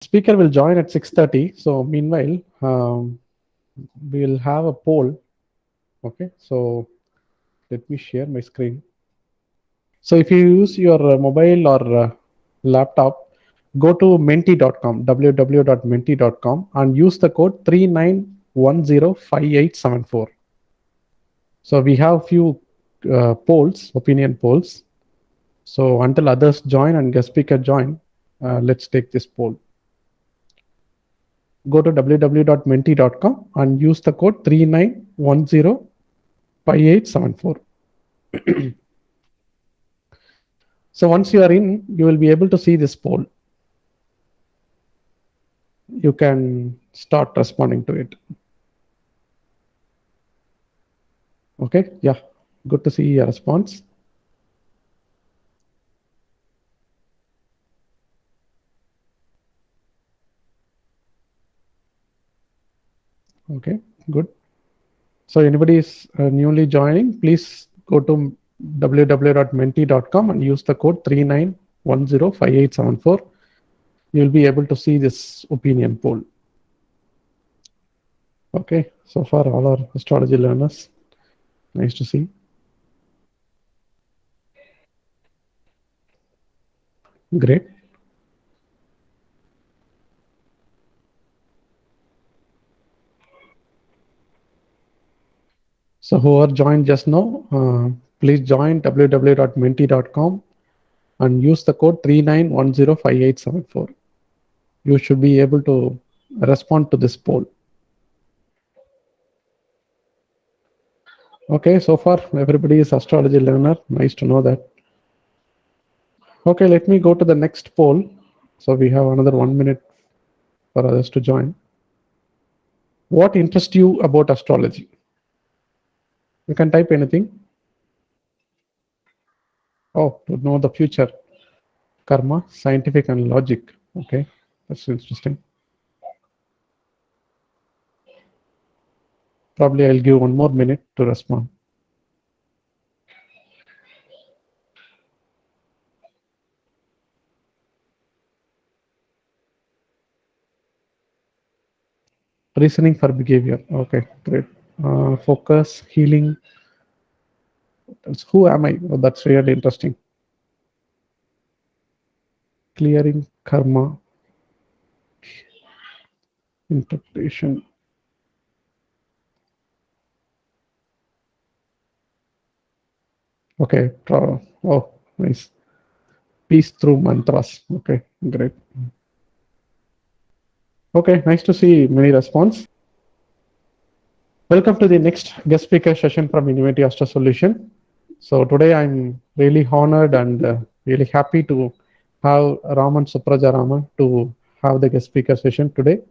Speaker will join at 6:30. So meanwhile, we will have a poll. Okay, so let me share my screen. So if you use your mobile or laptop, go to menti.com, www.menti.com, and use the code 39105874. So we have few polls, opinion polls. So until others join and guest speaker join, let's take this poll. Go to www.menti.com and use the code 39105874. So once you are in, you will be able to see this poll. You can start responding to it. Okay, yeah, good to see your response. Okay, good. So anybody is newly joining, please go to www.menti.com and use the code 39105874. You will be able to see this opinion poll. Okay, so far all our astrology learners, nice to see. Great. So whoever joined just now, please join www.menti.com and use the code 39105874. You should be able to respond to this poll. Okay, so far everybody is astrology learner. Nice to know that. Okay, let me go to the next poll. So we have another 1 minute for others to join. What interests you about astrology? You can type anything. Oh, to know the future, karma, scientific and logic. Okay, that's interesting. Probably I'll give 1 more minute to respond. Reasoning for behavior. Okay, great. Focus, healing. Who am I? Oh, that's really interesting. Clearing karma, interpretation. Okay. Oh, nice. Peace through mantras. Okay, great. Okay, nice to see many response. Welcome to the next guest speaker session from Innovative Astro Solution. So today I'm really honored and really happy to have Raman Suprajarama to have the guest speaker session today.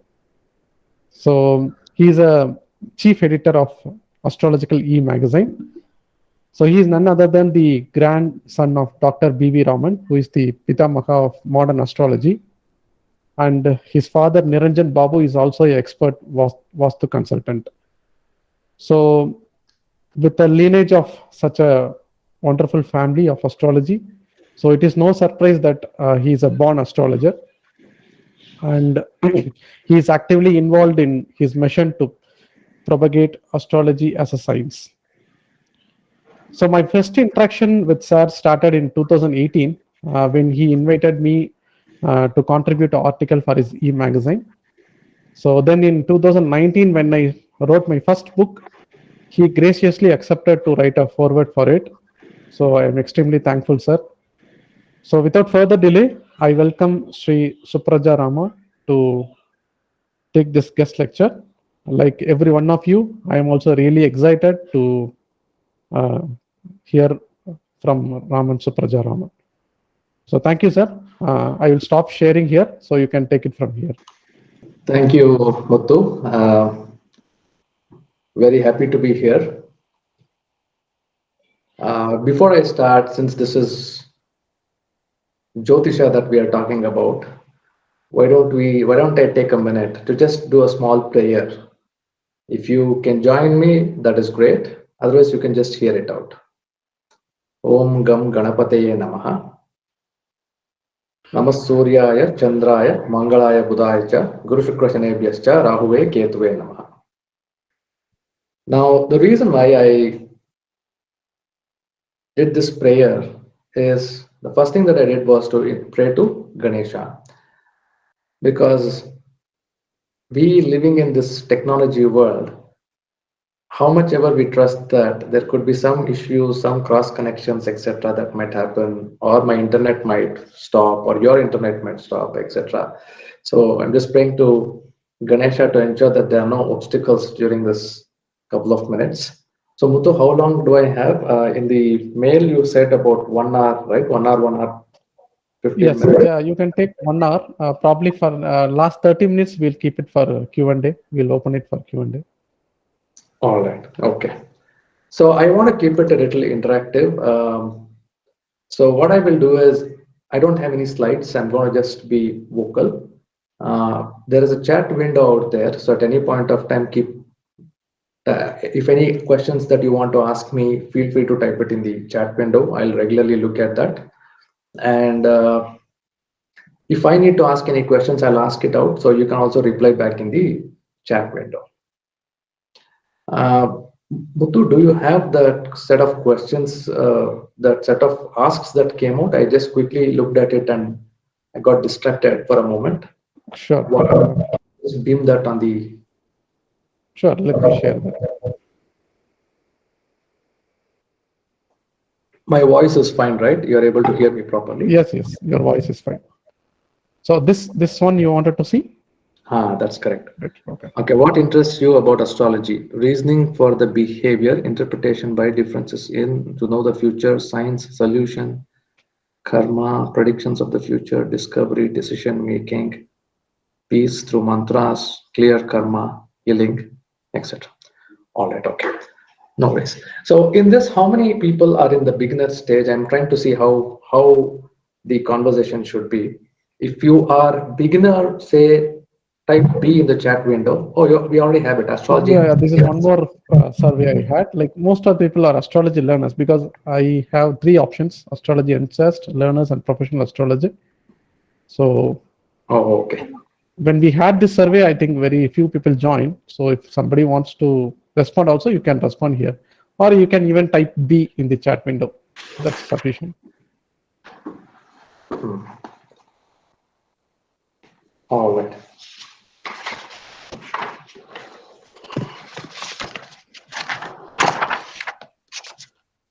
So he's a chief editor of Astrological eMagazine. So he is none other than the grandson of Dr. B.V. Raman, who is the Pitamaha of modern astrology. And his father, Niranjan Babu, is also an expert Vastu consultant. So with the lineage of such a wonderful family of astrology, so it is no surprise that he is a born astrologer. And he is actively involved in his mission to propagate astrology as a science. So my first interaction with Sir started in 2018 when he invited me to contribute an article for his eMagazine. So then in 2019, when I wrote my first book, he graciously accepted to write a foreword for it. So I am extremely thankful, sir. So without further delay, I welcome Sri Suprajarama to take this guest lecture. Like every one of you, I am also really excited to uh, hear from Raman Suprajarama. So thank you, sir. I will stop sharing here so you can take it from here. Thank you, Muthu. Very happy to be here. Before I start, since this is Jyotisha that we are talking about, why don't I take a minute to just do a small prayer? If you can join me, that is great. Otherwise, you can just hear it out. Om Gam Ganapataye Namaha. Namasurya Chandraya Mangalaya Budaya Guru Shukra Shanebhyascha Rahuve Ketuve Namaha. Now, the reason why I did this prayer is the first thing that I did was to pray to Ganesha, because we living in this technology world, how much ever we trust that there could be some issues, some cross connections, etc., that might happen, or my internet might stop, or your internet might stop, etc. So I'm just praying to Ganesha to ensure that there are no obstacles during this couple of minutes. So Muthu, how long do I have? In the mail you said about 1 hour, right? 1 hour, 15 Yes, minutes. yeah, you can take 1 hour. Probably for last 30 minutes, we'll keep it for Q&A. We'll open it for Q&A. All right. Okay. So I want to keep it a little interactive. So what I will do is, I don't have any slides. I'm going to just be vocal. There is a chat window out there. So at any point of time, if any questions that you want to ask me, feel free to type it in the chat window. I'll regularly look at that. And if I need to ask any questions, I'll ask it out. So you can also reply back in the chat window. Uh, Muthu, do you have that set of questions, that set of asks that came out? I just quickly looked at it and I got distracted for a moment. Sure, Just beam that on the. sure. Let me share that. My voice is fine, right? You're able to hear me properly? Yes, yes. Your voice is fine. So this one you wanted to see? That's correct. Right. Okay. Okay, what interests you about astrology? Reasoning for the behavior, interpretation by differences in, to know the future, science, solution, karma, predictions of the future, discovery, decision making, peace through mantras, clear karma, healing, etc. All right, okay. No worries. So in this, how many people are in the beginner stage? I'm trying to see how the conversation should be. If you are beginner, say type B in the chat window. Oh, we already have it. Astrology. Yeah, this is one more survey I had. Like most of the people are astrology learners because I have three options: astrology enthusiast, learners, and professional astrology. So Oh, okay. when we had this survey, I think very few people joined. So if somebody wants to respond also, you can respond here. Or you can even type B in the chat window. That's sufficient. All right.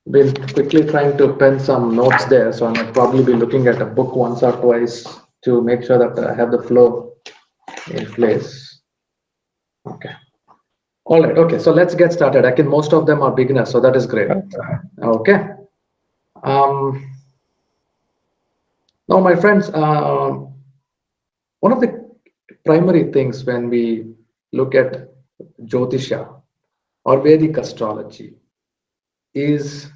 Been quickly trying to pen some notes there, so I might probably be looking at a book once or twice to make sure that I have the flow in place. Okay. All right. Okay. So let's get started. I think most of them are beginners, so that is great. Correct. Okay. Um, Now, my friends, one of the primary things when we look at Jyotisha or Vedic astrology is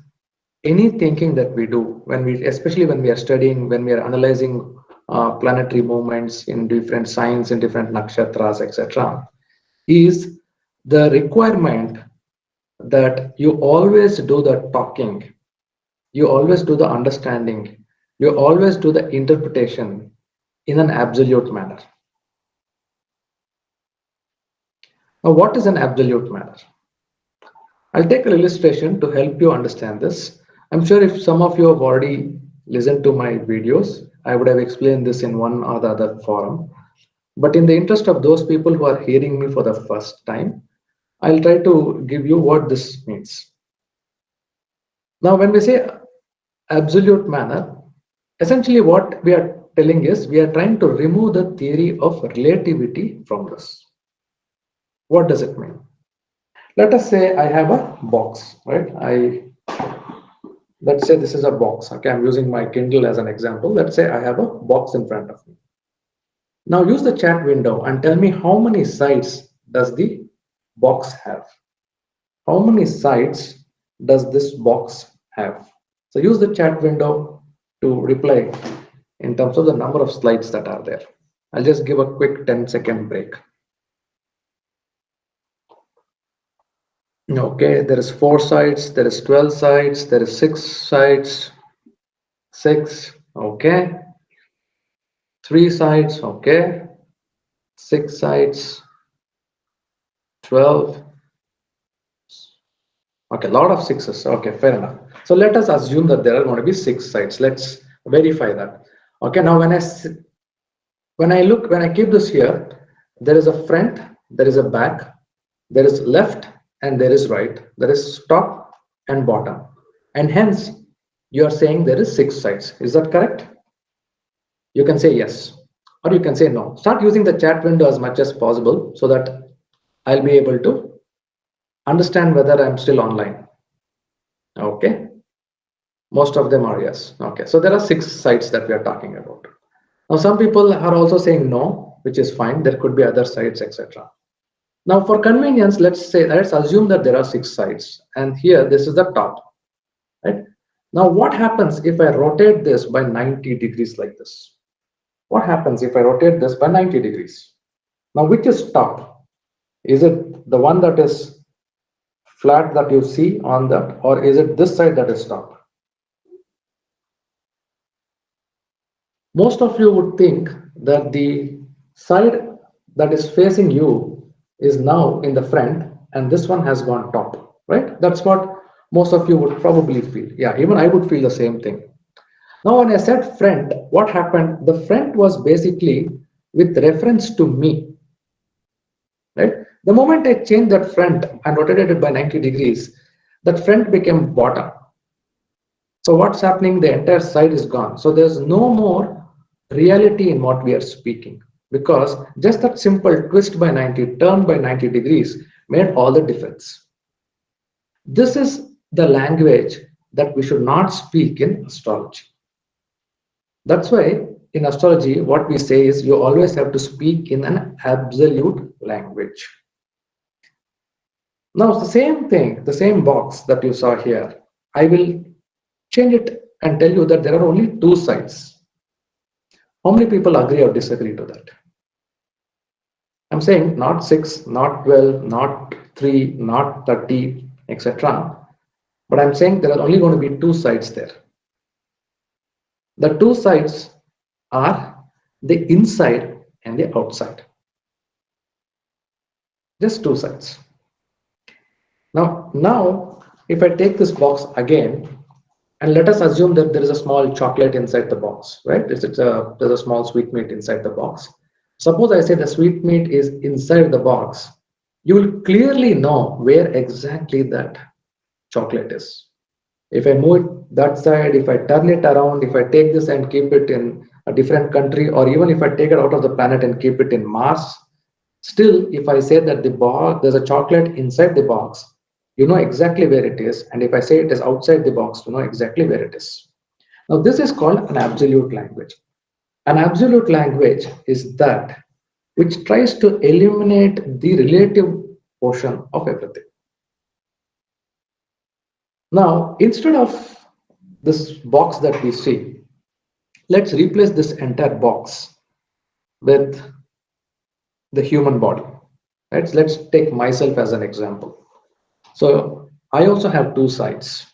any thinking that we do when we, especially when we are studying, when we are analyzing planetary movements in different signs, in different nakshatras, etc., is the requirement that you always do the talking, you always do the understanding, you always do the interpretation in an absolute manner. Now, what is an absolute manner? I'll take an illustration to help you understand this. I'm sure if some of you have already listened to my videos, I would have explained this in one or the other forum. But in the interest of those people who are hearing me for the first time, I'll try to give you what this means. Now, when we say absolute manner, essentially what we are telling is we are trying to remove the theory of relativity from this. What does it mean? Let us say I have a box, right? Let's say this is a box. Okay, I'm using my Kindle as an example. Let's say I have a box in front of me. Now use the chat window and tell me how many sides does the box have? How many sides does this box have? So use the chat window to reply in terms of the number of slides that are there. I'll just give a quick 10-second break. Okay, there is 4 sides, there is 12 sides, there is 6 sides, 6. Okay, 3 sides, okay, 6 sides, 12. Okay, a lot of sixes. Okay, fair enough. So let us assume that there are going to be 6 sides. Let's verify that. Okay, now when I keep this here, there is a front, there is a back, there is left, and there is right. There is top and bottom, and hence you are saying there is 6 sides. Is that correct? You can say yes, or you can say no. Start using the chat window as much as possible so that I'll be able to understand whether I'm still online. Okay, most of them are yes. Okay, so there are 6 sites that we are talking about. Now some people are also saying no, which is fine. There could be other sites, etc. Now for convenience, let's assume that there are 6 sides, and here this is the top, right? Now what happens if I rotate this by 90 degrees like this? What happens if I rotate this by 90 degrees? Now which is top? Is it the one that is flat that you see on that, or is it this side that is top? Most of you would think that the side that is facing you is now in the front and this one has gone top, right? That's what most of you would probably feel. Yeah, even I would feel the same thing. Now, when I said front, what happened? The front was basically with reference to me, right? The moment I changed that front and rotated it by 90 degrees, that front became bottom. So what's happening? The entire side is gone. So there's no more reality in what we are speaking, because just that simple twist by 90, turn by 90 degrees made all the difference. This is the language that we should not speak in astrology. That's why in astrology, what we say is you always have to speak in an absolute language. Now, the same thing, the same box that you saw here, I will change it and tell you that there are only 2 sides. How many people agree or disagree to that? I'm saying not 6, not 12, not 3, not 30, etc. But I'm saying there are only going to be 2 sides there. The 2 sides are the inside and the outside. Just 2 sides. Now, if I take this box again, and let us assume that there is a small chocolate inside the box, right? There's a small sweetmeat inside the box. Suppose I say the sweetmeat is inside the box, you will clearly know where exactly that chocolate is. If I move it that side, if I turn it around, if I take this and keep it in a different country, or even if I take it out of the planet and keep it in Mars, still, if I say that the box, there's a chocolate inside the box, you know exactly where it is. And if I say it is outside the box, you know exactly where it is. Now, this is called an absolute language. An absolute language is that which tries to eliminate the relative portion of everything. Now, instead of this box that we see, let's replace this entire box with the human body. Right? Let's take myself as an example. So I also have 2 sides.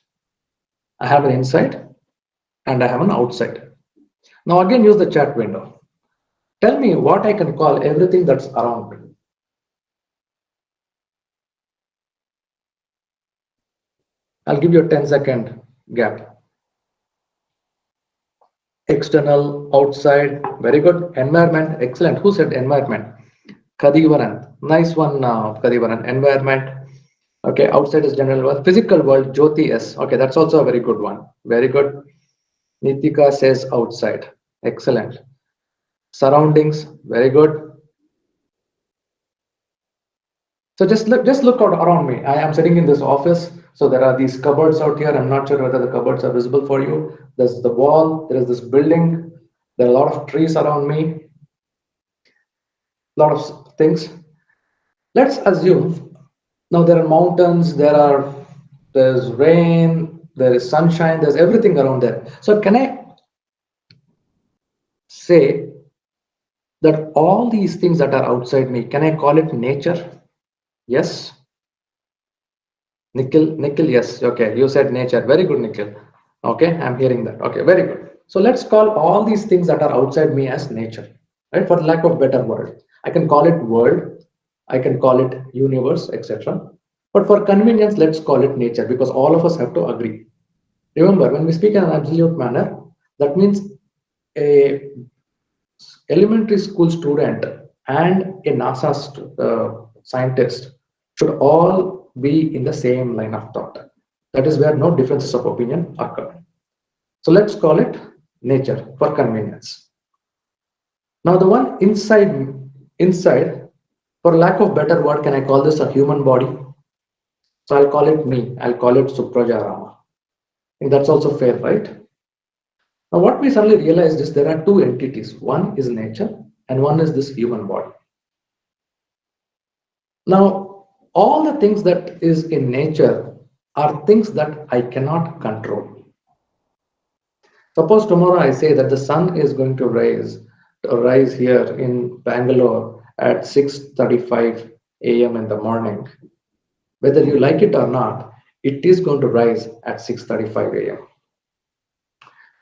I have an inside and I have an outside. Now again, use the chat window. Tell me what I can call everything that's around me. I'll give you a 10-second gap. External, outside, very good. Environment, excellent. Who said environment? Kadivaran, nice one, Kadivaran. Environment. Okay, outside is general world. Physical world, Jyoti S. Okay, that's also a very good one. Very good. Nitika says outside. Excellent. Surroundings, very good. So just look out around me. I am sitting in this office. So there are these cupboards out here. I'm not sure whether the cupboards are visible for you. There's the wall. There is this building. There are a lot of trees around me. A lot of things. Let's assume now there are mountains. There's rain. There is sunshine. There's everything around there. So can I say that all these things that are outside me, can I call it nature? Yes. Nikhil, yes. Okay, you said nature. Very good, Nikhil. Okay, I'm hearing that. Okay, very good. So let's call all these things that are outside me as nature, right? For lack of better word, I can call it world, I can call it universe, etc. But for convenience, let's call it nature because all of us have to agree. Remember, when we speak in an absolute manner, that means a elementary school student and a NASA scientist should all be in the same line of thought. That is where no differences of opinion occur. So let's call it nature for convenience. Now the one inside, for lack of better word, can I call this a human body? So I'll call it me. I'll call it Suprajarama. I think that's also fair, right? Now what we suddenly realized is there are two entities. One is nature and one is this human body. Now all the things that is in nature are things that I cannot control. Suppose tomorrow I say that the sun is going to rise here in Bangalore at 6:35 a.m. in the morning. Whether you like it or not, it is going to rise at 6:35 a.m.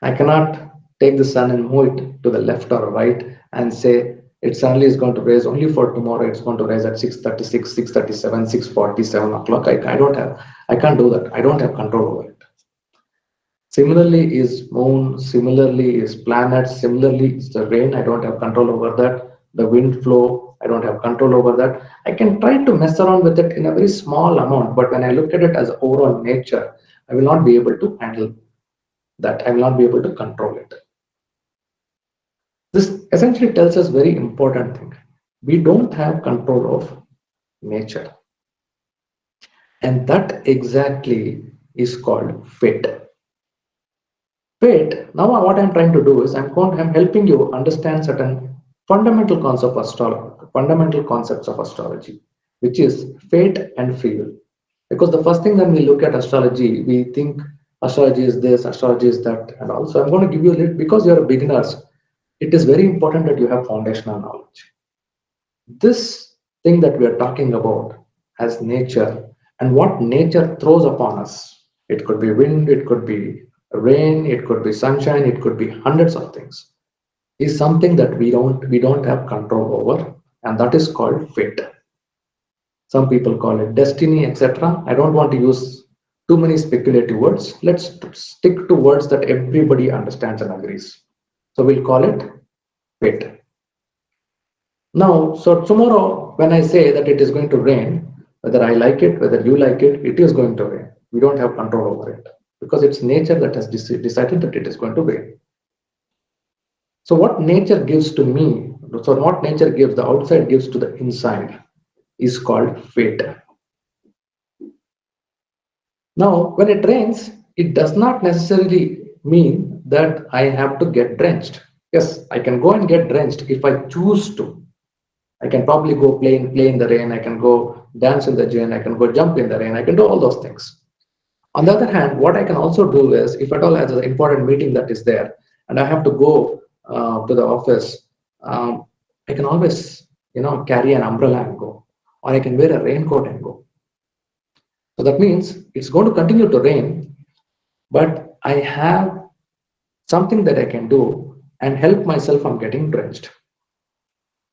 I cannot take the sun and move it to the left or right and say it suddenly is going to rise only for tomorrow. It's going to rise at 6:36, 6:37, 6:47 o'clock. I can't do that. I don't have control over it. Similarly is moon, similarly is planets, similarly is the rain. I don't have control over that. The wind flow, I don't have control over that. I can try to mess around with it in a very small amount, but when I look at it as overall nature, I will not be able to handle that. I will not be able to control it. This essentially tells us very important thing. We don't have control of nature. And that exactly is called fate. Fate, now what I'm trying to do is I'm helping you understand certain fundamental concepts of astrology, which is fate and free will. Because the first thing when we look at astrology, we think astrology is this, astrology is that, and also I'm going to give you a little, because you're beginners, it is very important that you have foundational knowledge. This thing that we are talking about as nature and what nature throws upon us, it could be wind, it could be rain, it could be sunshine, it could be hundreds of things, is something that we don't have control over, and that is called fate. Some people call it destiny, etc. I don't want to use too many speculative words. Let's stick to words that everybody understands and agrees. So we'll call it fate. Now, so tomorrow, when I say that it is going to rain, whether I like it, whether you like it is going to rain. We don't have control over it because it's nature that has decided that it is going to rain. So what nature gives to me, so what nature gives, the outside gives to the inside, is called fate. Now, when it rains, it does not necessarily mean that I have to get drenched. Yes, I can go and get drenched if I choose to. I can probably go play in the rain. I can go dance in the rain. I can go jump in the rain. I can do all those things. On the other hand, what I can also do is, if at all has an important meeting that is there, and I have to go to the office, I can always, carry an umbrella and go, or I can wear a raincoat and go. So that means it's going to continue to rain, but I have something that I can do and help myself from getting drenched.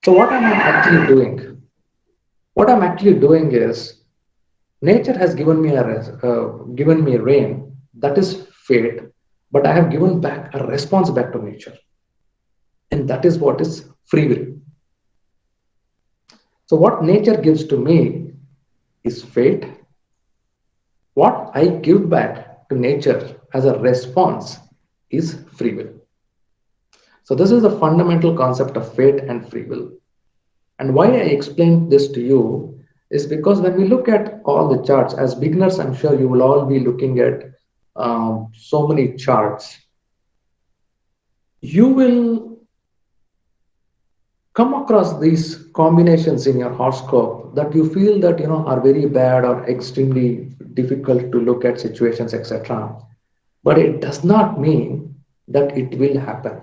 So what am I actually doing? What I'm actually doing is nature has given me given me rain. That is fate, but I have given back a response back to nature, and that is what is free will. So what nature gives to me is fate. What I give back to nature as a response is free will. So this is the fundamental concept of fate and free will. And why I explained this to you is because when we look at all the charts, as beginners, I'm sure you will all be looking at so many charts. You will come across these combinations in your horoscope that you feel that are very bad or extremely difficult to look at situations, etc. But it does not mean that it will happen.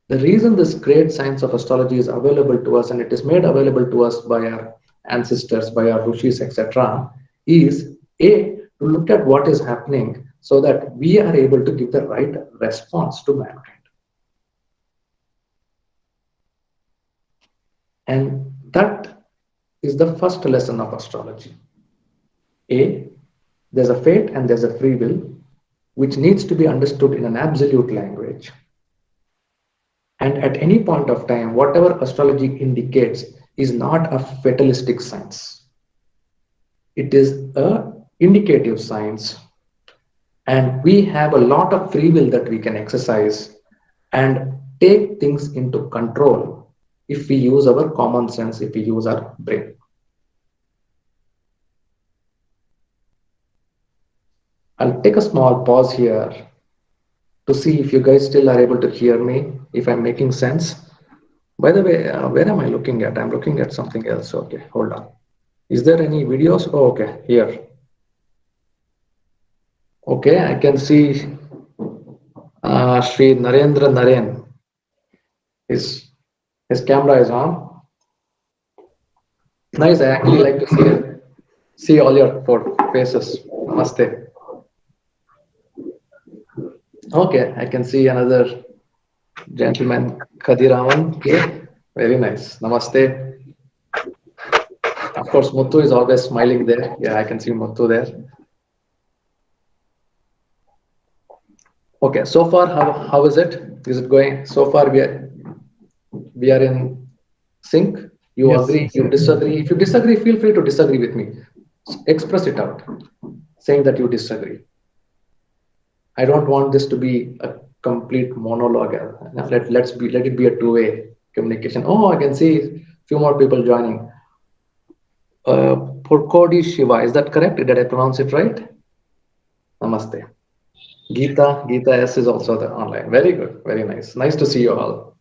The reason this great science of astrology is available to us, and it is made available to us by our ancestors, by our rishis, etc., is A, to look at what is happening so that we are able to give the right response to mankind. And that is the first lesson of astrology. A, there's a fate and there's a free will, which needs to be understood in an absolute language. And at any point of time, whatever astrology indicates is not a fatalistic science. It is a indicative science, and we have a lot of free will that we can exercise and take things into control if we use our common sense, if we use our brain. I'll take a small pause here to see if you guys still are able to hear me, if I'm making sense. By the way, where am I looking at? I'm looking at something else. Okay, hold on. Is there any videos? Oh, okay, here. Okay, I can see Sri Narendra Naren. His camera is on. Nice. I actually like to see all your four faces. Namaste. Okay, I can see another gentleman, Kadiraman. Okay, very nice. Namaste. Of course, Muthu is always smiling there. Yeah, I can see Muthu there. Okay, so far, how is it? Is it going? So far, we are in sync. You Yes. agree? You disagree? If you disagree, feel free to disagree with me. Express it out, saying that you disagree. I don't want this to be a complete monologue. Let it be a two-way communication. Oh, I can see a few more people joining. Purkodi Shiva, is that correct? Did I pronounce it right? Namaste. Geeta S is also there online. Very good, very nice. Nice to see you all.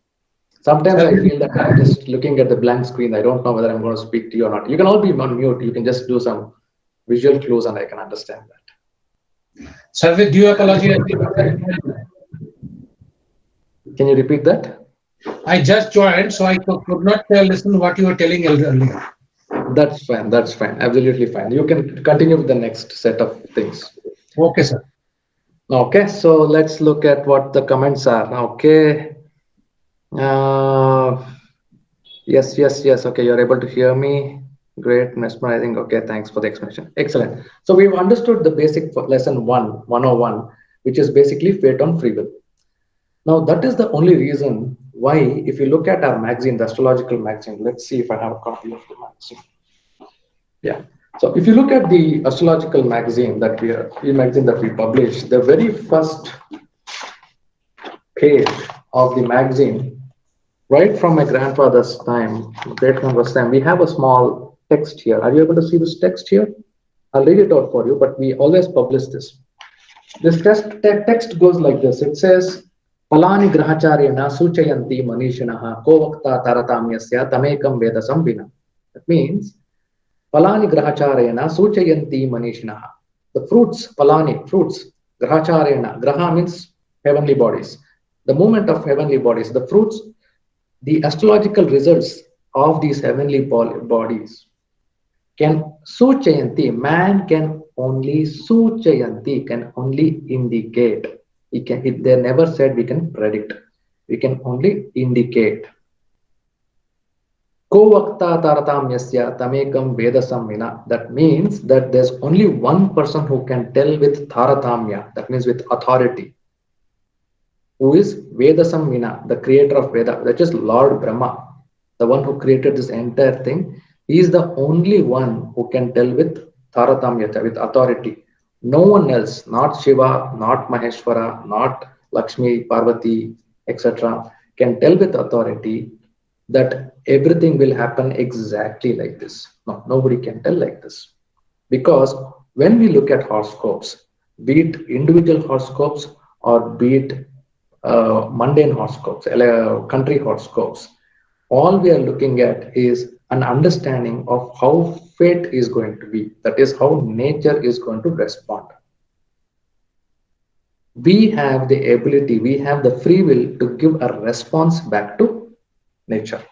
Sometimes I feel that I'm just looking at the blank screen. I don't know whether I'm going to speak to you or not. You can all be on mute. You can just do some visual clues and I can understand that. Sir, with due apology, Can you repeat that? I just joined, so I could not listen what you were telling earlier. That's fine. That's fine. Absolutely fine. You can continue with the next set of things. Okay, sir. Okay, so let's look at what the comments are. Okay. Uh, yes. Okay, you're able to hear me. Great, mesmerizing. Okay, thanks for the explanation. Excellent. So we've understood the basic for lesson 101, which is basically fate on free will. Now, that is the only reason why, if you look at our magazine, the astrological magazine, let's see if I have a copy of the magazine. Yeah. So if you look at the astrological magazine that we publish, the very first page of the magazine, right from my grandfather's time, great grandfather's time, we have a small text here. Are you able to see this text here? I'll read it out for you, but we always publish this. This text goes like this. It says, Palani grahacharyana suchayanti manishinaha kovakta taratamyasya tamekam vedasam vina. That means, Palani grahacharena suchayanti manishinaha. The fruits, palani, fruits, grahacharena. Graha means heavenly bodies. The movement of heavenly bodies, the fruits, the astrological results of these heavenly bodies can suchayanti. Man can only suchayanti, can only indicate. They never said we can predict. We can only indicate. Kovakta taratamyasya tamekam vedasam vina. That means that there's only one person who can tell with taratamya, that means with authority, who is Vedasam Vina, the creator of Veda, that is Lord Brahma, the one who created this entire thing. He is the only one who can tell with taratamya, with authority. No one else, not Shiva, not Maheshwara, not Lakshmi, Parvati, etc., can tell with authority that everything will happen exactly like this. No, nobody can tell like this. Because when we look at horoscopes, be it individual horoscopes or be it mundane horoscopes, country horoscopes, all we are looking at is an understanding of how fate is going to be. That is how nature is going to respond. We have the ability, we have the free will to give a response back to nature.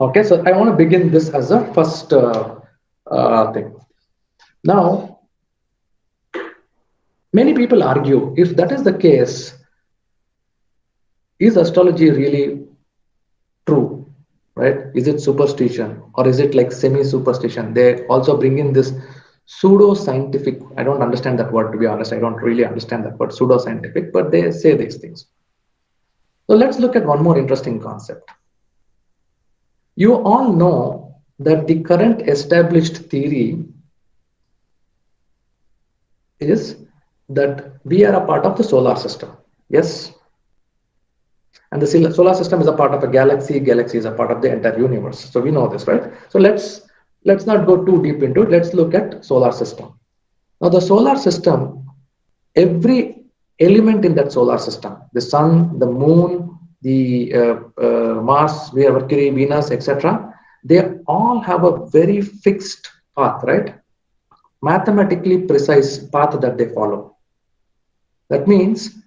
Okay, so I want to begin this as a first thing. Now, many people argue, if that is the case, is astrology really true? right? Is it superstition or is it like semi-superstition? They also bring in this pseudo-scientific, I don't understand that word, to be honest. I don't really understand that word, pseudo-scientific, but they say these things. So let's look at one more interesting concept. You all know that the current established theory is that we are a part of the solar system. Yes. And the solar system is a part of a galaxy. Galaxy is a part of the entire universe. So we know this, right? So let's not go too deep into it. Let's look at solar system. Now the solar system, every element in that solar system, the sun, the moon, the Mars, Mercury, Venus, etc., they all have a very fixed path, right? Mathematically precise path that they follow. That means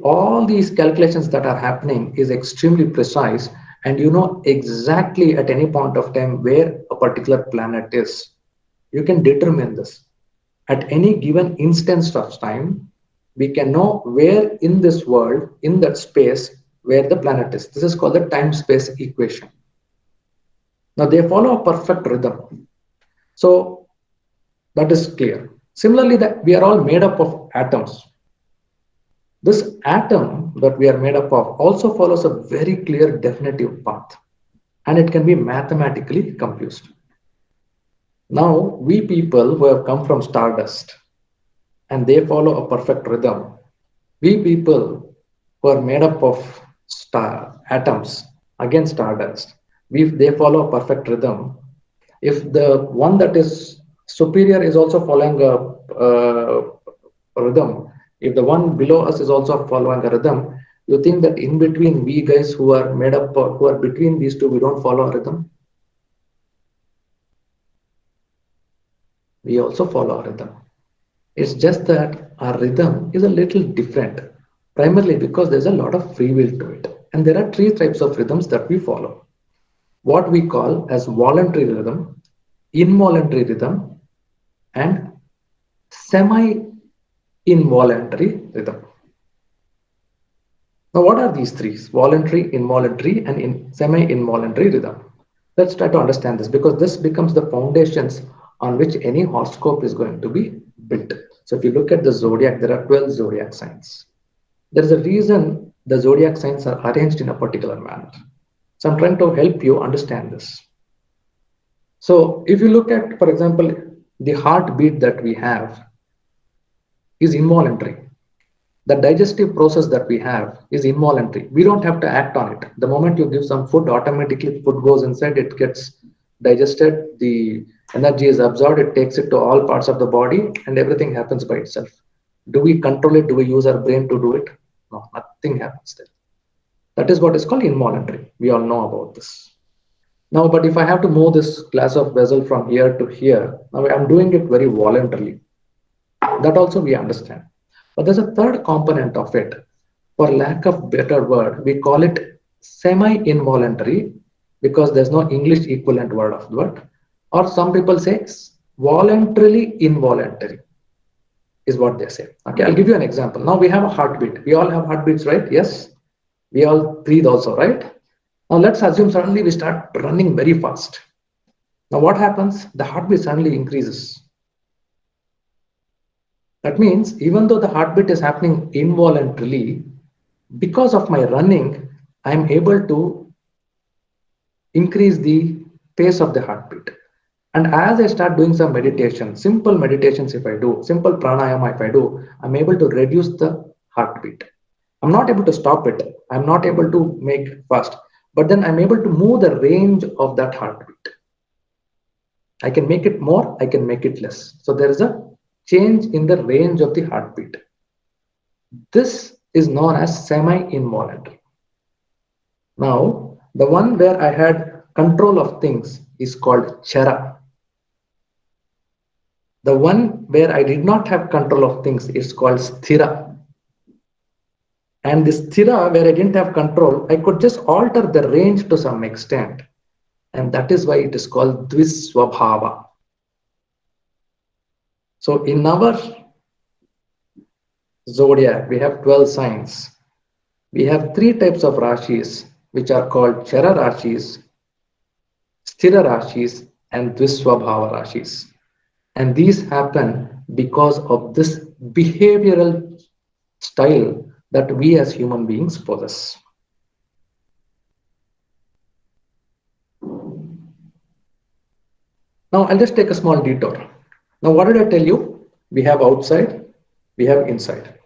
all these calculations that are happening is extremely precise, and you know exactly at any point of time where a particular planet is. You can determine this. At any given instance of time, we can know where in this world, in that space, where the planet is. This is called the time-space equation. Now they follow a perfect rhythm. So that is clear. Similarly, that we are all made up of atoms. This atom that we are made up of also follows a very clear definitive path, and it can be mathematically computed. Now, we people who have come from stardust and they follow a perfect rhythm, we people who are made up of atoms, again stardust, they follow a perfect rhythm. If the one that is superior is also following a rhythm, if the one below us is also following a rhythm, you think that in between we guys who are made up, who are between these two, we don't follow a rhythm? We also follow a rhythm. It's just that our rhythm is a little different, primarily because there's a lot of free will to it. And there are three types of rhythms that we follow. What we call as voluntary rhythm, involuntary rhythm, and semi-involuntary rhythm. Now, what are these three? Voluntary, involuntary, and semi-involuntary rhythm. Let's try to understand this, because this becomes the foundations on which any horoscope is going to be built. So if you look at the zodiac, there are 12 zodiac signs. There is a reason the zodiac signs are arranged in a particular manner. So I'm trying to help you understand this. So if you look at, for example, the heartbeat that we have is involuntary. The digestive process that we have is involuntary. We don't have to act on it. The moment you give some food, automatically food goes inside, it gets digested, the energy is absorbed, it takes it to all parts of the body, and everything happens by itself. Do we control it? Do we use our brain to do it? No, nothing happens there. That is what is called involuntary. We all know about this. Now, but if I have to move this glass of vessel from here to here, now I'm doing it very voluntarily. That also we understand. But there's a third component of it. For lack of better word, we call it semi-involuntary, because there's no English equivalent word of the word. Or some people say voluntarily involuntary is what they say. Okay, I'll give you an example. Now we have a heartbeat. We all have heartbeats, right? Yes. We all breathe also, right? Now let's assume suddenly we start running very fast. Now what happens? The heartbeat suddenly increases. That means even though the heartbeat is happening involuntarily, because of my running, I am able to increase the pace of the heartbeat. And as I start doing some meditation, simple meditations if I do, simple pranayama if I do, I'm able to reduce the heartbeat. I'm not able to stop it. I'm not able to make it fast, but then I'm able to move the range of that heartbeat. I can make it more, I can make it less. So there is a change in the range of the heartbeat. This is known as semi-involuntary. Now, the one where I had control of things is called chara. The one where I did not have control of things is called sthira. And this sthira, where I didn't have control, I could just alter the range to some extent. And that is why it is called dviswabhava. So in our zodiac, we have 12 signs. We have three types of rashis, which are called chara rashis, Sthira Rashis and Dviswabhava Rashis. And these happen because of this behavioral style that we as human beings possess. Now I'll just take a small detour. Now what did I tell you? We have outside, we have inside.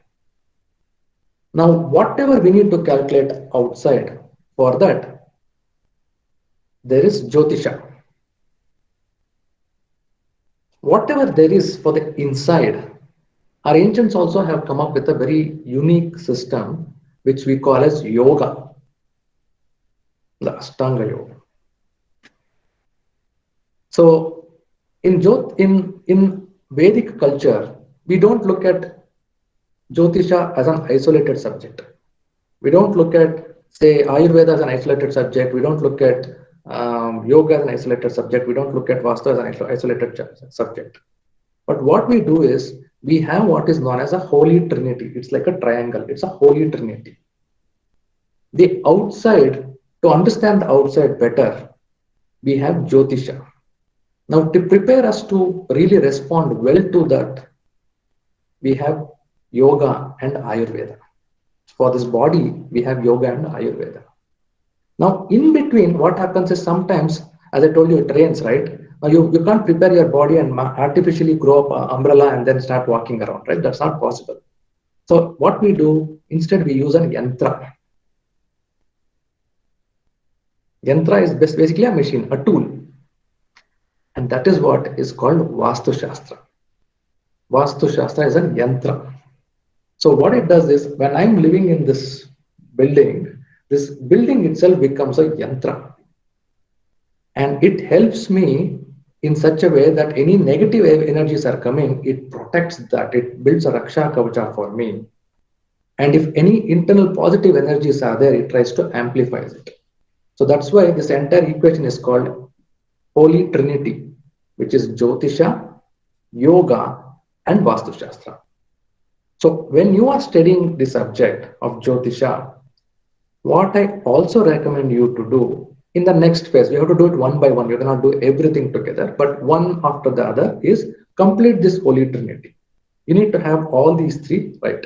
Now whatever we need to calculate outside, for that there is Jyotisha. Whatever there is for the inside, our ancients also have come up with a very unique system which we call as yoga, the Ashtanga Yoga. So in Vedic culture, we don't look at Jyotisha as an isolated subject. We don't look at, say, Ayurveda as an isolated subject. We don't look at yoga as an isolated subject. We don't look at Vastu as an isolated subject. But what we do is we have what is known as a holy trinity. It's like a triangle. It's a holy trinity. The outside, to understand the outside better, we have Jyotisha. Now, to prepare us to really respond well to that, we have yoga and Ayurveda. For this body, we have yoga and Ayurveda. Now, in between, what happens is sometimes, as I told you, it rains, right? Now, you can't prepare your body and artificially grow up an umbrella and then start walking around, right? That's not possible. So, what we do, instead, we use an yantra. Yantra is basically a machine, a tool. And that is what is called Vastu Shastra. Vastu Shastra is a yantra. So what it does is, when I'm living in this building itself becomes a yantra. And it helps me in such a way that any negative energies are coming, it protects that, it builds a Raksha Kavacha for me. And if any internal positive energies are there, it tries to amplify it. So that's why this entire equation is called Holy Trinity, which is Jyotisha, Yoga, and Vastu Shastra. So when you are studying the subject of Jyotisha, what I also recommend you to do in the next phase, we have to do it one by one. You cannot do everything together, but one after the other is complete this Holy Trinity. You need to have all these three right.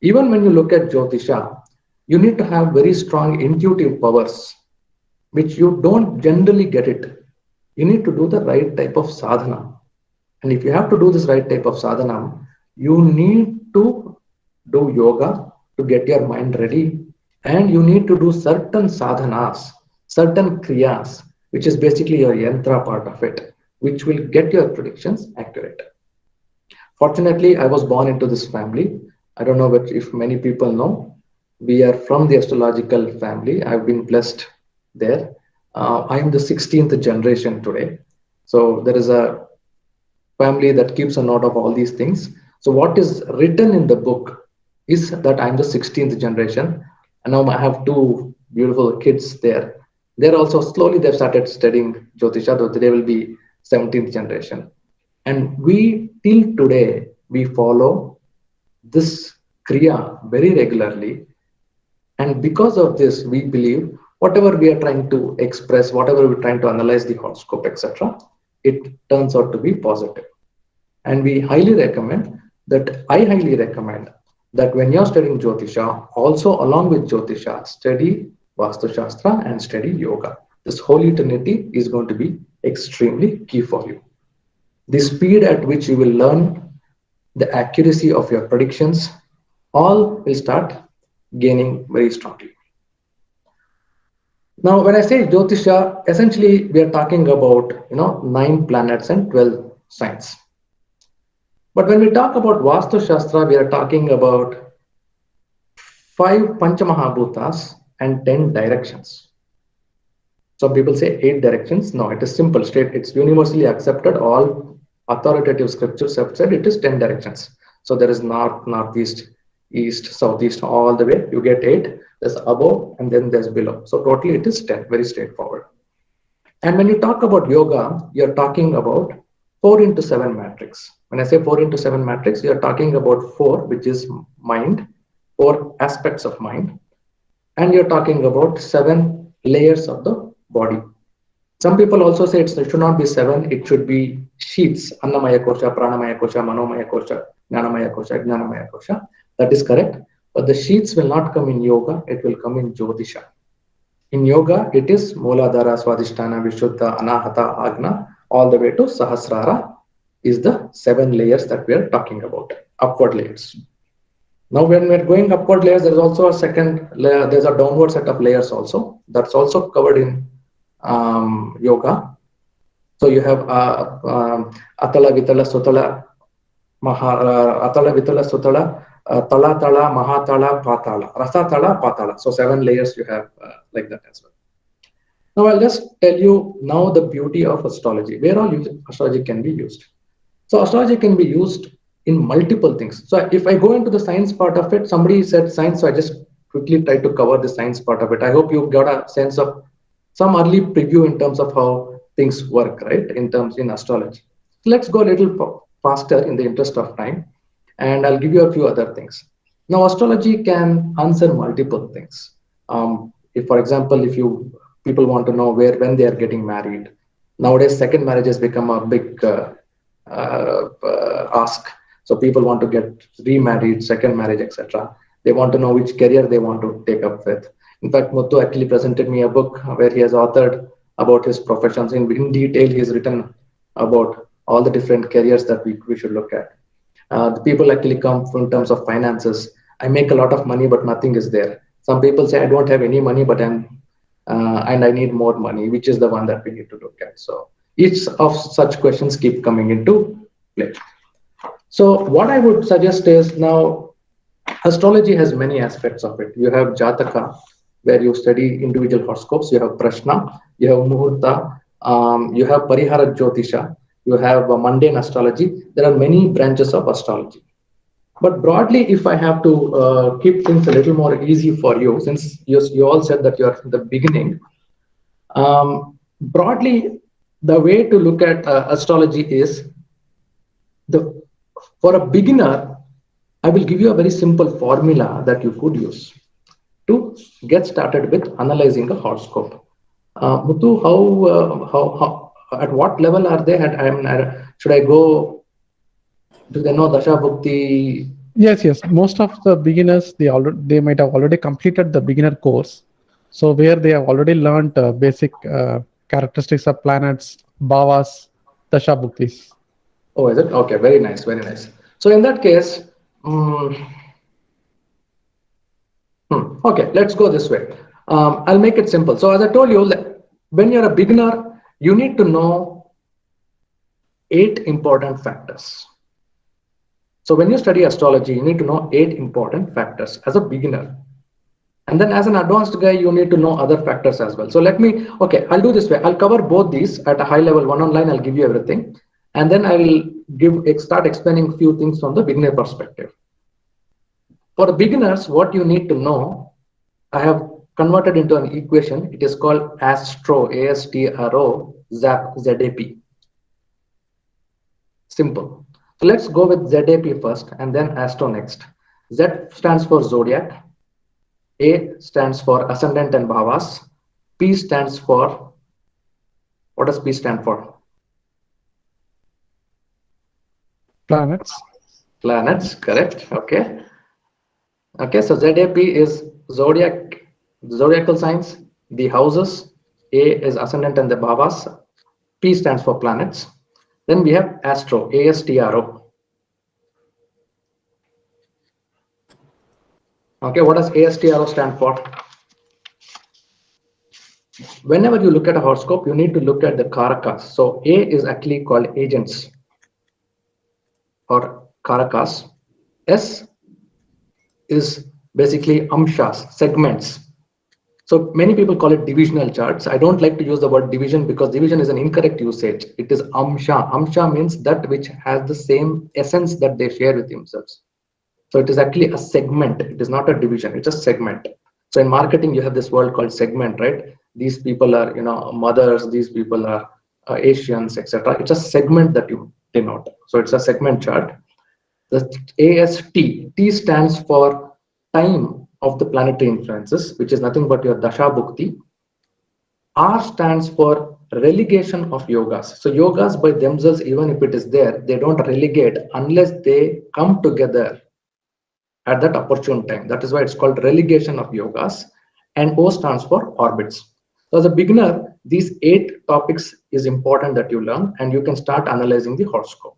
Even when you look at Jyotisha, you need to have very strong intuitive powers, which you don't generally get it. You need to do the right type of sadhana. And if you have to do this right type of sadhana, you need to do yoga to get your mind ready. And you need to do certain sadhanas, certain kriyas, which is basically your yantra part of it, which will get your predictions accurate. Fortunately, I was born into this family. I don't know if many people know. We are from the astrological family. I've been blessed there. I am the 16th generation today. So there is a family that keeps a note of all these things. So what is written in the book is that I'm the 16th generation. And now I have two beautiful kids there. They're also slowly they've started studying Jyotisha, though they will be 17th generation. And we till today, we follow this Kriya very regularly. And because of this, we believe whatever we are trying to express, whatever we're trying to analyze the horoscope, etc., it turns out to be positive. And we highly recommend that, I highly recommend that when you're studying Jyotisha, also along with Jyotisha, study Vastu Shastra and study yoga. This Holy Trinity is going to be extremely key for you. The speed at which you will learn, the accuracy of your predictions, all will start gaining very strongly. Now, when I say Jyotisha, essentially we are talking about 9 planets and 12 signs. But when we talk about Vastu Shastra, we are talking about 5 Panchamahabhutas and 10 directions. Some people say 8 directions. No, it is simple, straight. It's universally accepted. All authoritative scriptures have said it is 10 directions. So there is north, northeast, east, southeast, all the way. You get 8. There's above and then there's below. So totally it is 10. Very straightforward. And when you talk about yoga, you're talking about 4 into 7 matrix. When I say 4 into 7 matrix, you're talking about 4, which is mind, 4 aspects of mind. And you're talking about 7 layers of the body. Some people also say it should not be 7, it should be sheets. Annamaya kosha, pranamaya kosha, manomaya kosha, jnanamaya kosha, jnanamaya kosha. That is correct. But the sheets will not come in yoga, it will come in Jyotisha. In yoga, it is Mooladhara, Swadhisthana, Vishuddha, Anahata, Agna, all the way to Sahasrara is the 7 layers that we are talking about, upward layers. Now, when we're going upward layers, there's also a second layer, there's a downward set of layers also. That's also covered in yoga. So you have Atala, Vitala, Sutala, Atala, Vitala, Sutala, Tala, Tala, Mahatala, Patala, Rasatala, Patala. So 7 layers you have like that as well. Now I'll just tell you now the beauty of astrology, where all astrology can be used. So astrology can be used in multiple things. So if I go into the science part of it, somebody said science, so I just quickly try to cover the science part of it. I hope you got a sense of some early preview in terms of how things work, right? In astrology. So let's go a little faster in the interest of time, and I'll give you a few other things. Now, astrology can answer multiple things. If, for example, if you people want to know when they are getting married, nowadays second marriage has become a big ask. So people want to get remarried, second marriage, etc. They want to know which career they want to take up with. In fact, Muthu actually presented me a book where he has authored about his professions. In detail, he has written about all the different careers that we should look at. The people actually come from terms of finances. I make a lot of money, but nothing is there. Some people say I don't have any money, but and I need more money, which is the one that we need to look at. So each of such questions keep coming into play. So what I would suggest is, now astrology has many aspects of it. You have Jataka, where you study individual horoscopes. You have Prashna, you have Muhurta, you have Parihara Jyotisha, you have mundane astrology. There are many branches of astrology. But broadly, if I have to keep things a little more easy for you, since you all said that you're in the beginning, broadly, the way to look at astrology is for a beginner, I will give you a very simple formula that you could use to get started with analyzing a horoscope. Muthu, how at what level are they? Should I go? Do they know Dasha Bhukti? Yes. Most of the beginners, they might have already completed the beginner course. So where they have already learned basic characteristics of planets, bhavas, dasha bhuktis. Oh, is it? Okay, very nice, very nice. So in that case, okay, let's go this way. I'll make it simple. So as I told you, when you're a beginner, you need to know 8 important factors. So when you study astrology, you need to know 8 important factors as a beginner. And then as an advanced guy, you need to know other factors as well. So okay, I'll do this way. I'll cover both these at a high level, one online, I'll give you everything. And then I will start explaining a few things from the beginner perspective. For the beginners, what you need to know, I have converted into an equation. It is called ASTRO, ASTRO, ZAP, ZAP. Simple. So let's go with ZAP first and then ASTRO next. Z stands for zodiac. A stands for ascendant and bhavas. P stands for, what does P stand for? Planets. Planets, correct. Okay. Okay, so ZAP is zodiacal signs, the houses. A is ascendant and the bhavas. P stands for planets. Then we have astro, ASTRO. Okay, what does ASTRO stand for? Whenever you look at a horoscope, you need to look at the karakas. So A is actually called agents or karakas. S is basically amshas, segments. So many people call it divisional charts. I don't like to use the word division because division is an incorrect usage. It is amsha. Amsha means that which has the same essence that they share with themselves. So it is actually a segment. It is not a division. It's a segment. So in marketing, you have this word called segment, right? These people are, mothers. These people are Asians, etc. It's a segment that you denote. So it's a segment chart. The AST, T stands for time of the planetary influences, which is nothing but your Dasha Bhukti. R stands for relegation of yogas. So yogas by themselves, even if it is there, they don't relegate unless they come together at that opportune time. That is why it's called relegation of yogas, and O stands for orbits. So as a beginner, these 8 topics is important that you learn, and you can start analyzing the horoscope.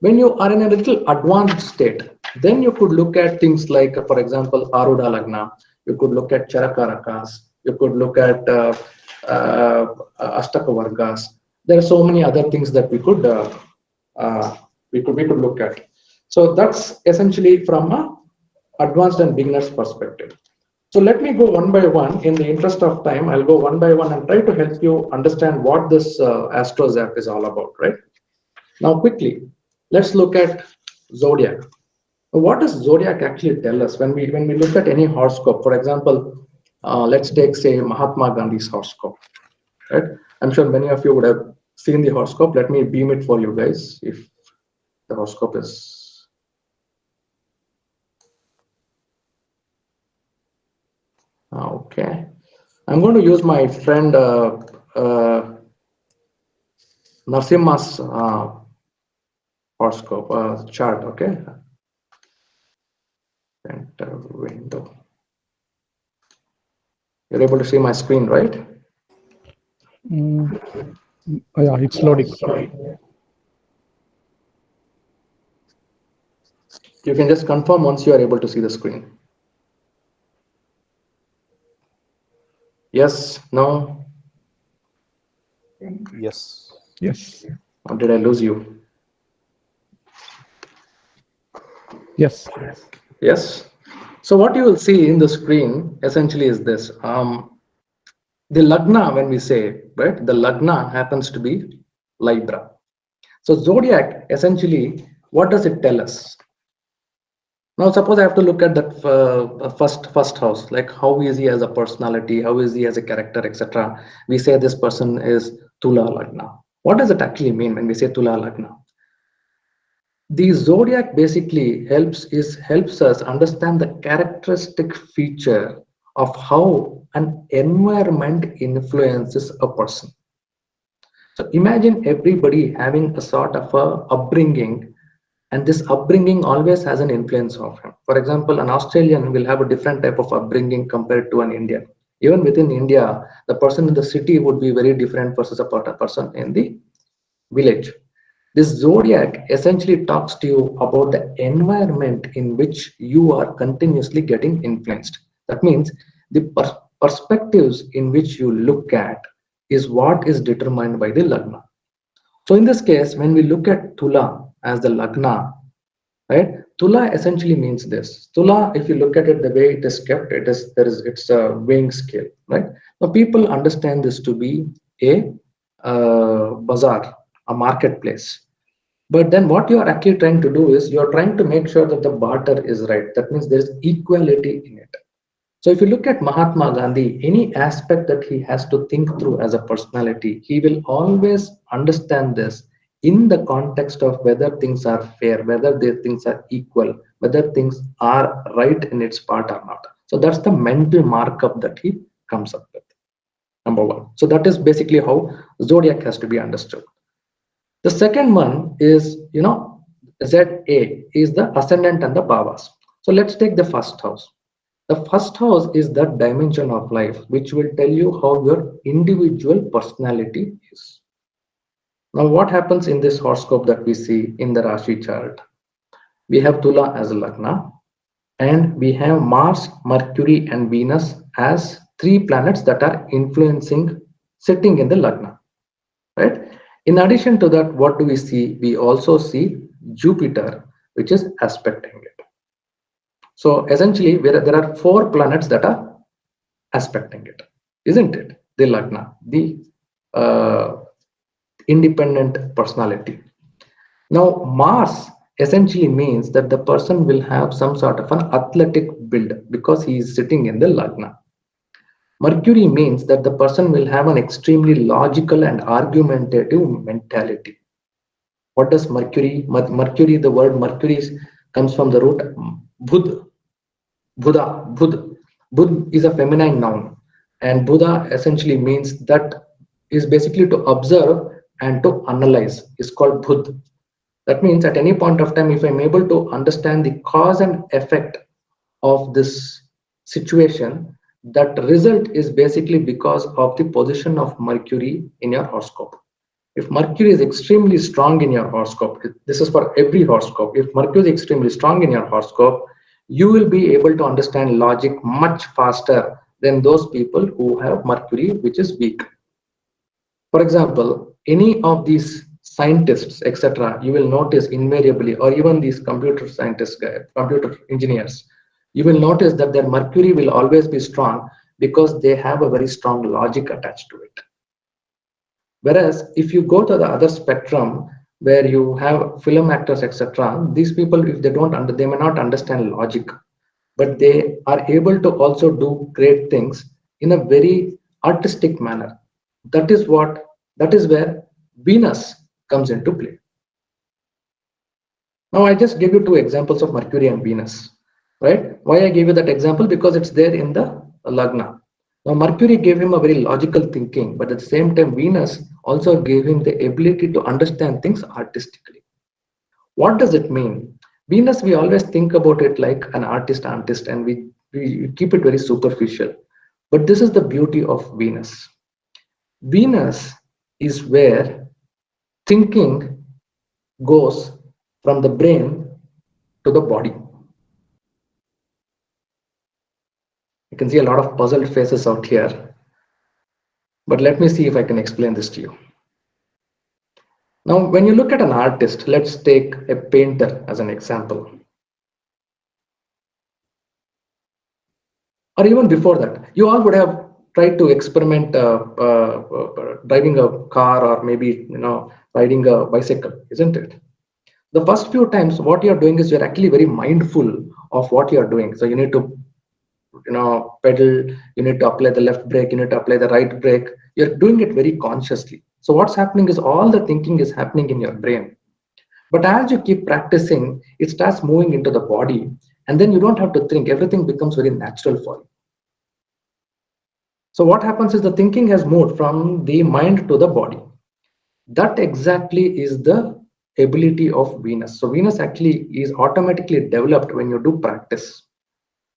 When you are in a little advanced state, then you could look at things like, for example, Aruda Lagna. You could look at Charakarakas. You could look at Ashtaka Vargas. There are so many other things that we could look at. So that's essentially from a advanced and beginners perspective. So let me go one by one. In the interest of time, I'll go one by one and try to help you understand what this AstroZap is all about, right? Now, quickly, let's look at zodiac. What does zodiac actually tell us when we look at any horoscope? For example, let's take, say, Mahatma Gandhi's horoscope, right? I'm sure many of you would have seen the horoscope. Let me beam it for you guys if the horoscope is. Okay. I'm going to use my friend Narsimha's horoscope chart, okay? Enter window. You're able to see my screen, right? Oh, yeah, it's loading. You can just confirm once you are able to see the screen. Yes, no, Yes. Yes. or did I lose you? Yes. Yes. So what you will see in the screen essentially is this. The Lagna, when we say, right, the Lagna happens to be Libra. So zodiac, essentially, what does it tell us? Now, suppose I have to look at that first house, like how is he as a personality, how is he as a character, etc. We say this person is Tula Lagna. What does it actually mean when we say Tula Lagna? The zodiac basically helps us understand the characteristic feature of how an environment influences a person. So imagine everybody having a sort of a upbringing, and this upbringing always has an influence of him. For example, an Australian will have a different type of upbringing compared to an Indian. Even within India, the person in the city would be very different versus a person in the village. This zodiac essentially talks to you about the environment in which you are continuously getting influenced. That means the perspectives in which you look at is what is determined by the Lagna. So in this case, when we look at Tula as the Lagna, right? Tula essentially means this. Tula, if you look at it the way it is kept, it's a weighing scale, right? Now people understand this to be a bazaar, a marketplace. But then what you are actually trying to do is you're trying to make sure that the barter is right. That means there is equality in it. So if you look at Mahatma Gandhi, any aspect that he has to think through as a personality, he will always understand this in the context of whether things are fair, whether things are equal, whether things are right in its part or not. So that's the mental markup that he comes up with, number one. So that is basically how zodiac has to be understood. The second one is, ZA is the ascendant and the bhavas. So let's take the first house. The first house is that dimension of life which will tell you how your individual personality is. Now, what happens in this horoscope that we see in the Rashi chart? We have Tula as a Lagna, and we have Mars, Mercury, and Venus as 3 planets that are influencing, sitting in the Lagna, right? In addition to that, what do we see? We also see Jupiter, which is aspecting it. So essentially, there are 4 planets that are aspecting it, isn't it? The Lagna, the independent personality. Now, Mars essentially means that the person will have some sort of an athletic build because he is sitting in the Lagna. Mercury means that the person will have an extremely logical and argumentative mentality. What does Mercury? Mercury, the word Mercury comes from the root Budh. Buddha. Budh is a feminine noun, and Buddha essentially means that is basically to observe and to analyze, is called Budh. That means at any point of time, if I'm able to understand the cause and effect of this situation, that result is basically because of the position of Mercury in your horoscope. If Mercury is extremely strong in your horoscope, this is for every horoscope. If Mercury is extremely strong in your horoscope, you will be able to understand logic much faster than those people who have Mercury which is weak. For example, any of these scientists, etc., you will notice invariably, or even these computer scientists, computer engineers, you will notice that their Mercury will always be strong because they have a very strong logic attached to it. Whereas if you go to the other spectrum where you have film actors, etc., these people, if they don't they may not understand logic, but they are able to also do great things in a very artistic manner. That is where Venus comes into play. Now I just gave you two examples of Mercury and Venus, right? Why I gave you that example? Because it's there in the Lagna. Now Mercury gave him a very logical thinking, but at the same time Venus also gave him the ability to understand things artistically. What does it mean? Venus, we always think about it like an artist, and we keep it very superficial. But this is the beauty of Venus. Venus is where thinking goes from the brain to the body. You can see a lot of puzzled faces out here, but let me see if I can explain this to you. Now, when you look at an artist, let's take a painter as an example. Or even before that, you all would have tried to experiment driving a car, or maybe riding a bicycle, isn't it? The first few times, what you're doing is you're actually very mindful of what you're doing. So you need to pedal, you need to apply the left brake, you need to apply the right brake. You're doing it very consciously. So what's happening is all the thinking is happening in your brain. But as you keep practicing, it starts moving into the body, and then you don't have to think. Everything becomes very natural for you. So what happens is the thinking has moved from the mind to the body. That exactly is the ability of Venus. So Venus actually is automatically developed when you do practice.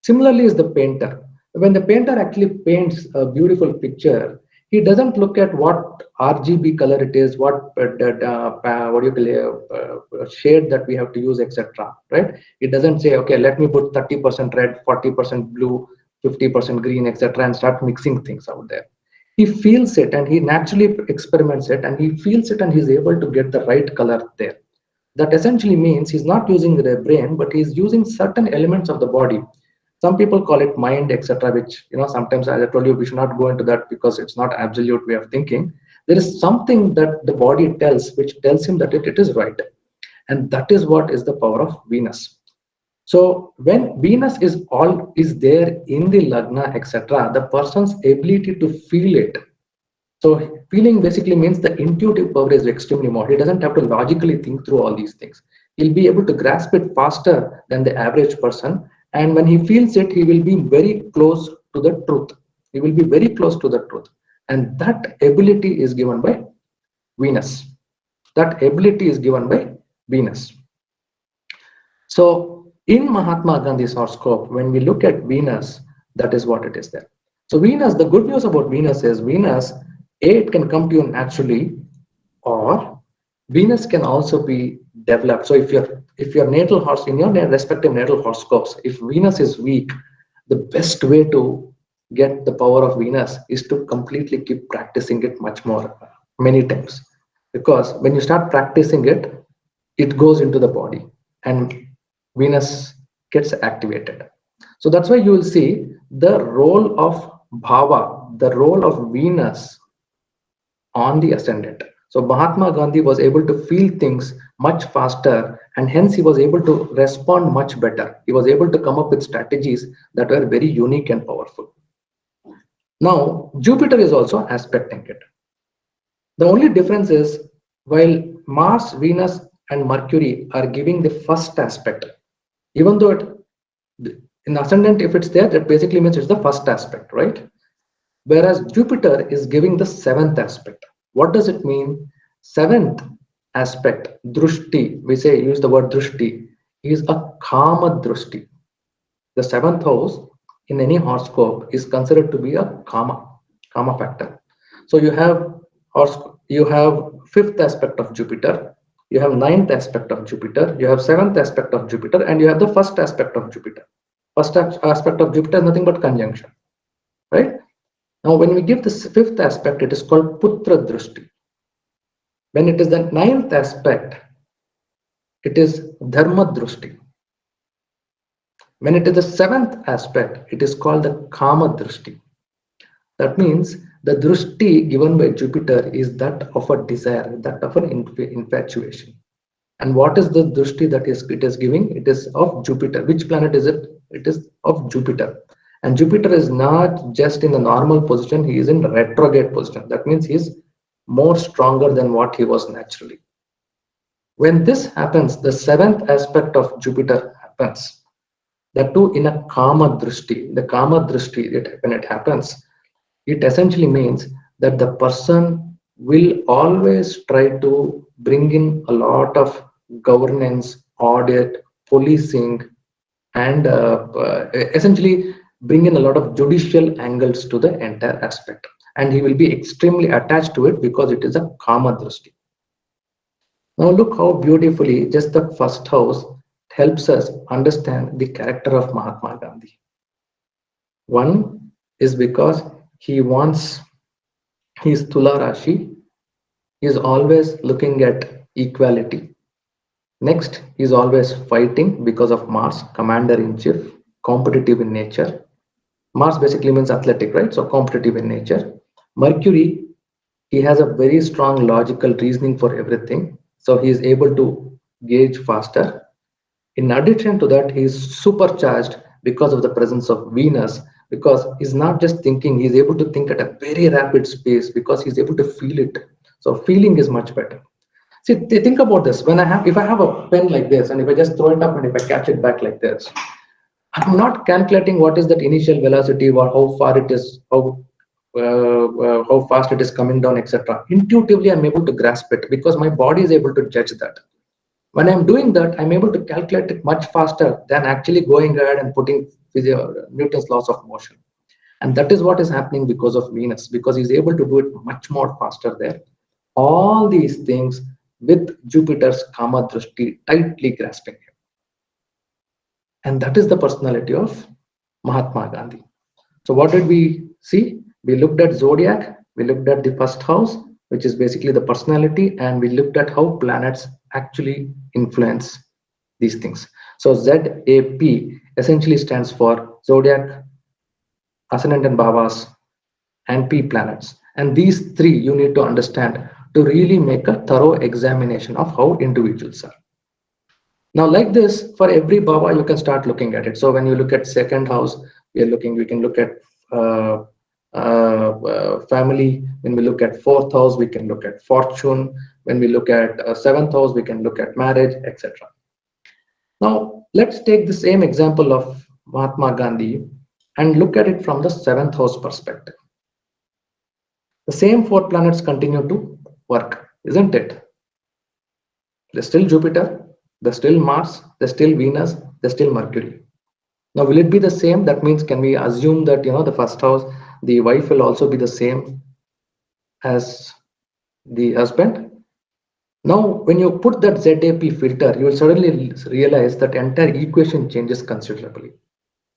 Similarly is the painter. When the painter actually paints a beautiful picture, he doesn't look at what RGB color it is, what what do you call shade that we have to use, etc. Right? It doesn't say, okay, let me put 30% red, 40% blue, 50% green, etc., and start mixing things out there. He feels it and he naturally experiments it, and he feels it and he's able to get the right color there. That essentially means he's not using the brain, but he's using certain elements of the body. Some people call it mind, etc., which sometimes, as I told you, we should not go into that because it's not absolute way of thinking. There is something that the body tells, which tells him that it is right, and that is what is the power of Venus. So when Venus is there in the Lagna, etc., the person's ability to feel it. So feeling basically means the intuitive power is extremely more. He doesn't have to logically think through all these things. He'll be able to grasp it faster than the average person. And when he feels it, he will be very close to the truth. He will be very close to the truth. And that ability is given by Venus. That ability is given by Venus. So in Mahatma Gandhi's horoscope, when we look at Venus, that is what it is there. So Venus, the good news about Venus is Venus, it can come to you naturally, or Venus can also be developed. So if your natal horse, in your respective natal horoscopes, if Venus is weak, the best way to get the power of Venus is to completely keep practicing it much more, many times. Because when you start practicing it, it goes into the body and Venus gets activated. So that's why you will see the role of Bhava, the role of Venus on the ascendant. So Mahatma Gandhi was able to feel things much faster, and hence he was able to respond much better. He was able to come up with strategies that were very unique and powerful. Now, Jupiter is also aspecting it. The only difference is, while Mars, Venus, and Mercury are giving the first aspect, even though in ascendant, if it's there, that basically means it's the first aspect, right? whereas Jupiter is giving the seventh aspect. What does it mean? Seventh aspect, drushti, we say use the word drushti, is a kama drushti. The seventh house in any horoscope is considered to be a kama factor. So you have fifth aspect of Jupiter, you have ninth aspect of Jupiter, you have seventh aspect of Jupiter, and you have the first aspect of Jupiter. First aspect of Jupiter is nothing but conjunction, right? Now, when we give this fifth aspect, it is called Putra Drushti. When it is the ninth aspect, it is Dharma Drushti. When it is the seventh aspect, it is called the Kama Drushti. That means the Drushti given by Jupiter is that of a desire, that of an infatuation. And what is the Drushti that it is giving? It is of Jupiter. Which planet is it? It is of Jupiter. And Jupiter is not just in the normal position, he is in retrograde position. That means he is more stronger than what he was naturally. When this happens, the seventh aspect of Jupiter happens. That too in a Kama Drushti. The Kama Drushti, when it happens, it essentially means that the person will always try to bring in a lot of governance, audit, policing, and essentially bring in a lot of judicial angles to the entire aspect. And he will be extremely attached to it because it is a Kama Drushti. Now look how beautifully just the first house helps us understand the character of Mahatma Gandhi. One is because he wants his Tula Rashi, he is always looking at equality. Next, he is always fighting because of Mars, commander in chief, competitive in nature. Mars basically means athletic, right? So competitive in nature. Mercury, he has a very strong logical reasoning for everything. So he is able to gauge faster. In addition to that, he is supercharged because of the presence of Venus, because he's not just thinking, he's able to think at a very rapid pace because he's able to feel it. So feeling is much better. See, think about this. If I have a pen like this, and if I just throw it up and if I catch it back like this, I'm not calculating what is that initial velocity or how far it is, how fast it is coming down, etc. Intuitively, I'm able to grasp it because my body is able to judge that. When I'm doing that, I'm able to calculate it much faster than actually going ahead and putting Newton's laws of motion. And that is what is happening because of Venus, because he's able to do it much more faster there. All these things with Jupiter's Kama Drushti tightly grasping him. And that is the personality of Mahatma Gandhi. So what did we see? We looked at zodiac, we looked at the first house, which is basically the personality, and we looked at how planets actually influence these things. So ZAP essentially stands for zodiac, ascendant and bhavas, and P planets. And these three you need to understand to really make a thorough examination of how individuals are. Now, like this, for every bhava, you can start looking at it. So when you look at second house, we can look at family. When we look at fourth house, we can look at fortune. When we look at seventh house, we can look at marriage, etc. Now, let's take the same example of Mahatma Gandhi and look at it from the seventh house perspective. The same four planets continue to work, isn't it? There's still Jupiter, there's still Mars, there's still Venus, there's still Mercury. Now, will it be the same? That means, can we assume that, the first house, the wife will also be the same as the husband? Now, when you put that ZAP filter, you will suddenly realize that entire equation changes considerably.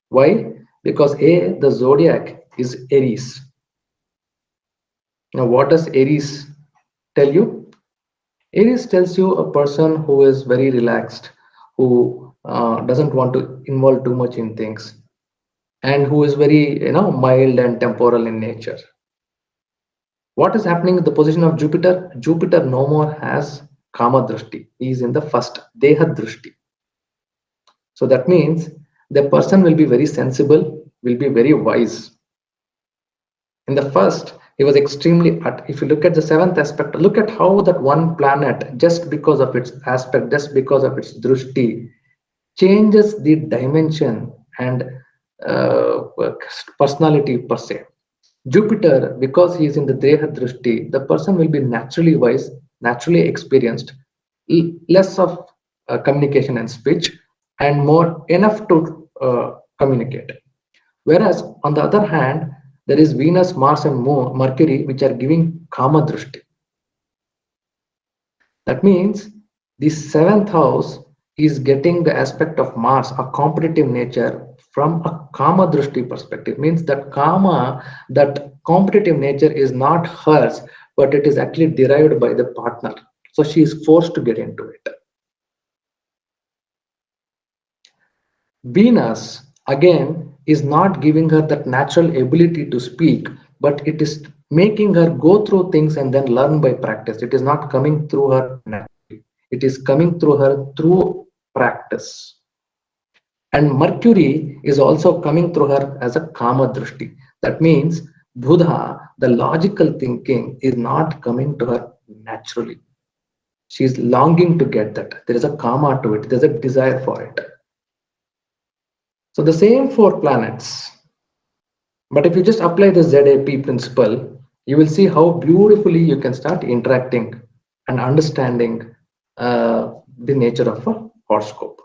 Why? Because the zodiac is Aries. Now, what does Aries tell you? Aries tells you a person who is very relaxed, who doesn't want to involve too much in things, and who is very, mild and temporal in nature. What is happening in the position of Jupiter? Jupiter no more has Kama Drushti. He is in the first Deha Drushti. So that means the person will be very sensible, will be very wise. In the first, he was extremely, if you look at the seventh aspect, look at how that one planet, just because of its aspect, just because of its drushti, changes the dimension and personality per se. Jupiter, because he is in the Deha Drishti, the person will be naturally wise, naturally experienced, less of communication and speech, and more enough to communicate. Whereas on the other hand, there is Venus, Mars, and Mercury, which are giving Kama Drishti. That means the seventh house is getting the aspect of Mars, a competitive nature, from a Kama Drishti perspective. Means that Kama, that competitive nature is not hers, but it is actually derived by the partner. So she is forced to get into it. Venus, again, is not giving her that natural ability to speak, but it is making her go through things and then learn by practice. It is not coming through her naturally. It is coming through her through practice. And Mercury is also coming through her as a Kama Drishti. That means Buddha, the logical thinking, is not coming to her naturally. She is longing to get that. There is a Kama to it, there's a desire for it. So the same four planets, but if you just apply the ZAP principle, you will see how beautifully you can start interacting and understanding the nature of a horoscope.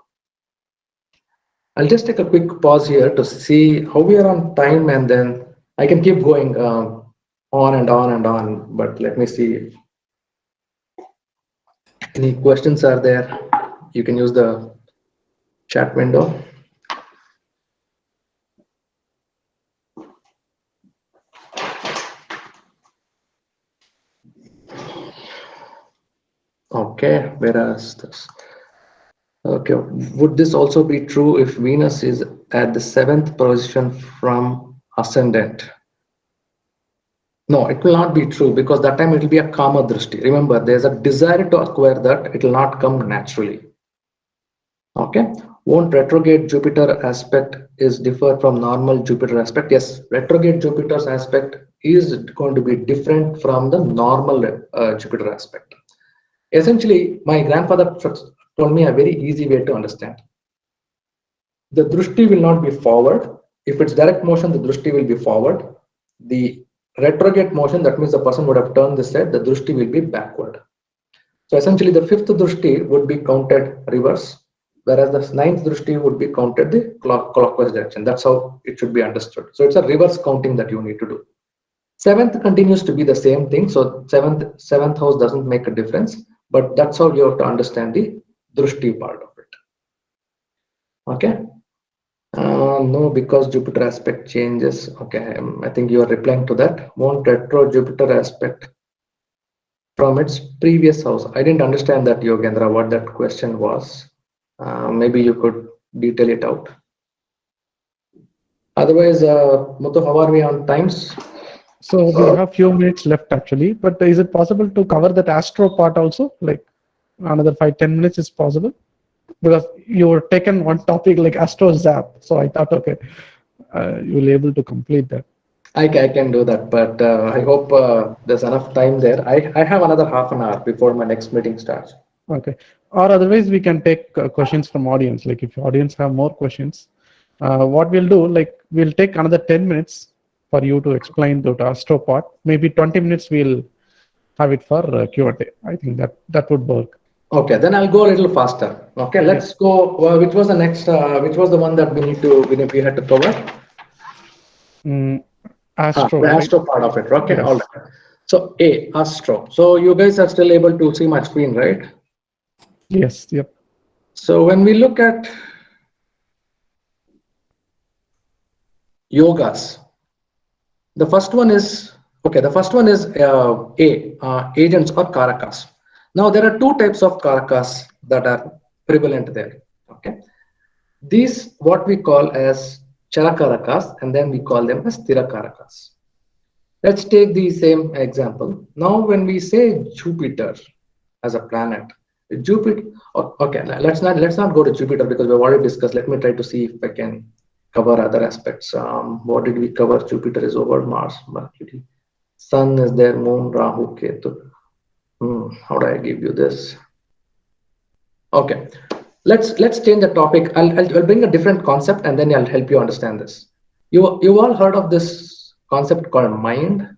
I'll just take a quick pause here to see how we are on time, and then I can keep going on and on and on, but let me see if any questions are there. You can use the chat window. Okay, whereas this, okay, would this also be true if Venus is at the 7th position from ascendant? No, it will not be true, because that time it will be a Kama Drishti. Remember, there's a desire to acquire that, it will not come naturally. Okay, won't retrograde Jupiter aspect is differ from normal Jupiter aspect? Yes, retrograde Jupiter's aspect is going to be different from the normal Jupiter aspect. Essentially, my grandfather told me a very easy way to understand. The Drushti will not be forward. If it's direct motion, the Drushti will be forward. The retrograde motion, that means the person would have turned this side, the Drushti will be backward. So essentially, the 5th Drushti would be counted reverse, whereas the 9th Drushti would be counted the clockwise direction. That's how it should be understood. So it's a reverse counting that you need to do. 7th continues to be the same thing. So 7th house doesn't make a difference, but that's how you have to understand the Drushti part of it. Okay. No, because Jupiter aspect changes. Okay, I think you are replying to that. Won't retro Jupiter aspect from its previous house? I didn't understand that, Yogendra, what that question was. Maybe you could detail it out. Otherwise, Muthu, how are we on times? So we have few minutes left actually, but is it possible to cover that astro part also? Like another 5-10 minutes is possible? Because you were taken one topic like astro zap. So I thought, okay, you will be able to complete that. I can do that, but I hope there's enough time there. I have another half an hour before my next meeting starts. Okay. Or otherwise we can take questions from audience. Like if audience have more questions, what we'll do, like we'll take another 10 minutes for you to explain the astro part. Maybe 20 minutes we'll have it for Q&A. I think that would work. Okay, then I'll go a little faster. Okay, let's go. Which was the next? Which was the one that we had to cover? Astro, the right? astro part of it. Okay, Yes. all right. So astro. So you guys are still able to see my screen, right? Yes. Yep. So when we look at yogas, the first one is agents or karakas. Now there are two types of karakas that are prevalent there. Okay, these what we call as charakarakas, and then we call them as tirakarakas. Let's take the same example. Now when we say Jupiter as a planet, Jupiter, okay, let's not go to Jupiter because we've already discussed. Let me try to see if I can cover other aspects. What did we cover? Jupiter is over Mars, Mercury, Sun is there, Moon, Rahu, Ketu. How do I give you this? Okay, let's change the topic. I'll bring a different concept and then I'll help you understand this. You all heard of this concept called mind.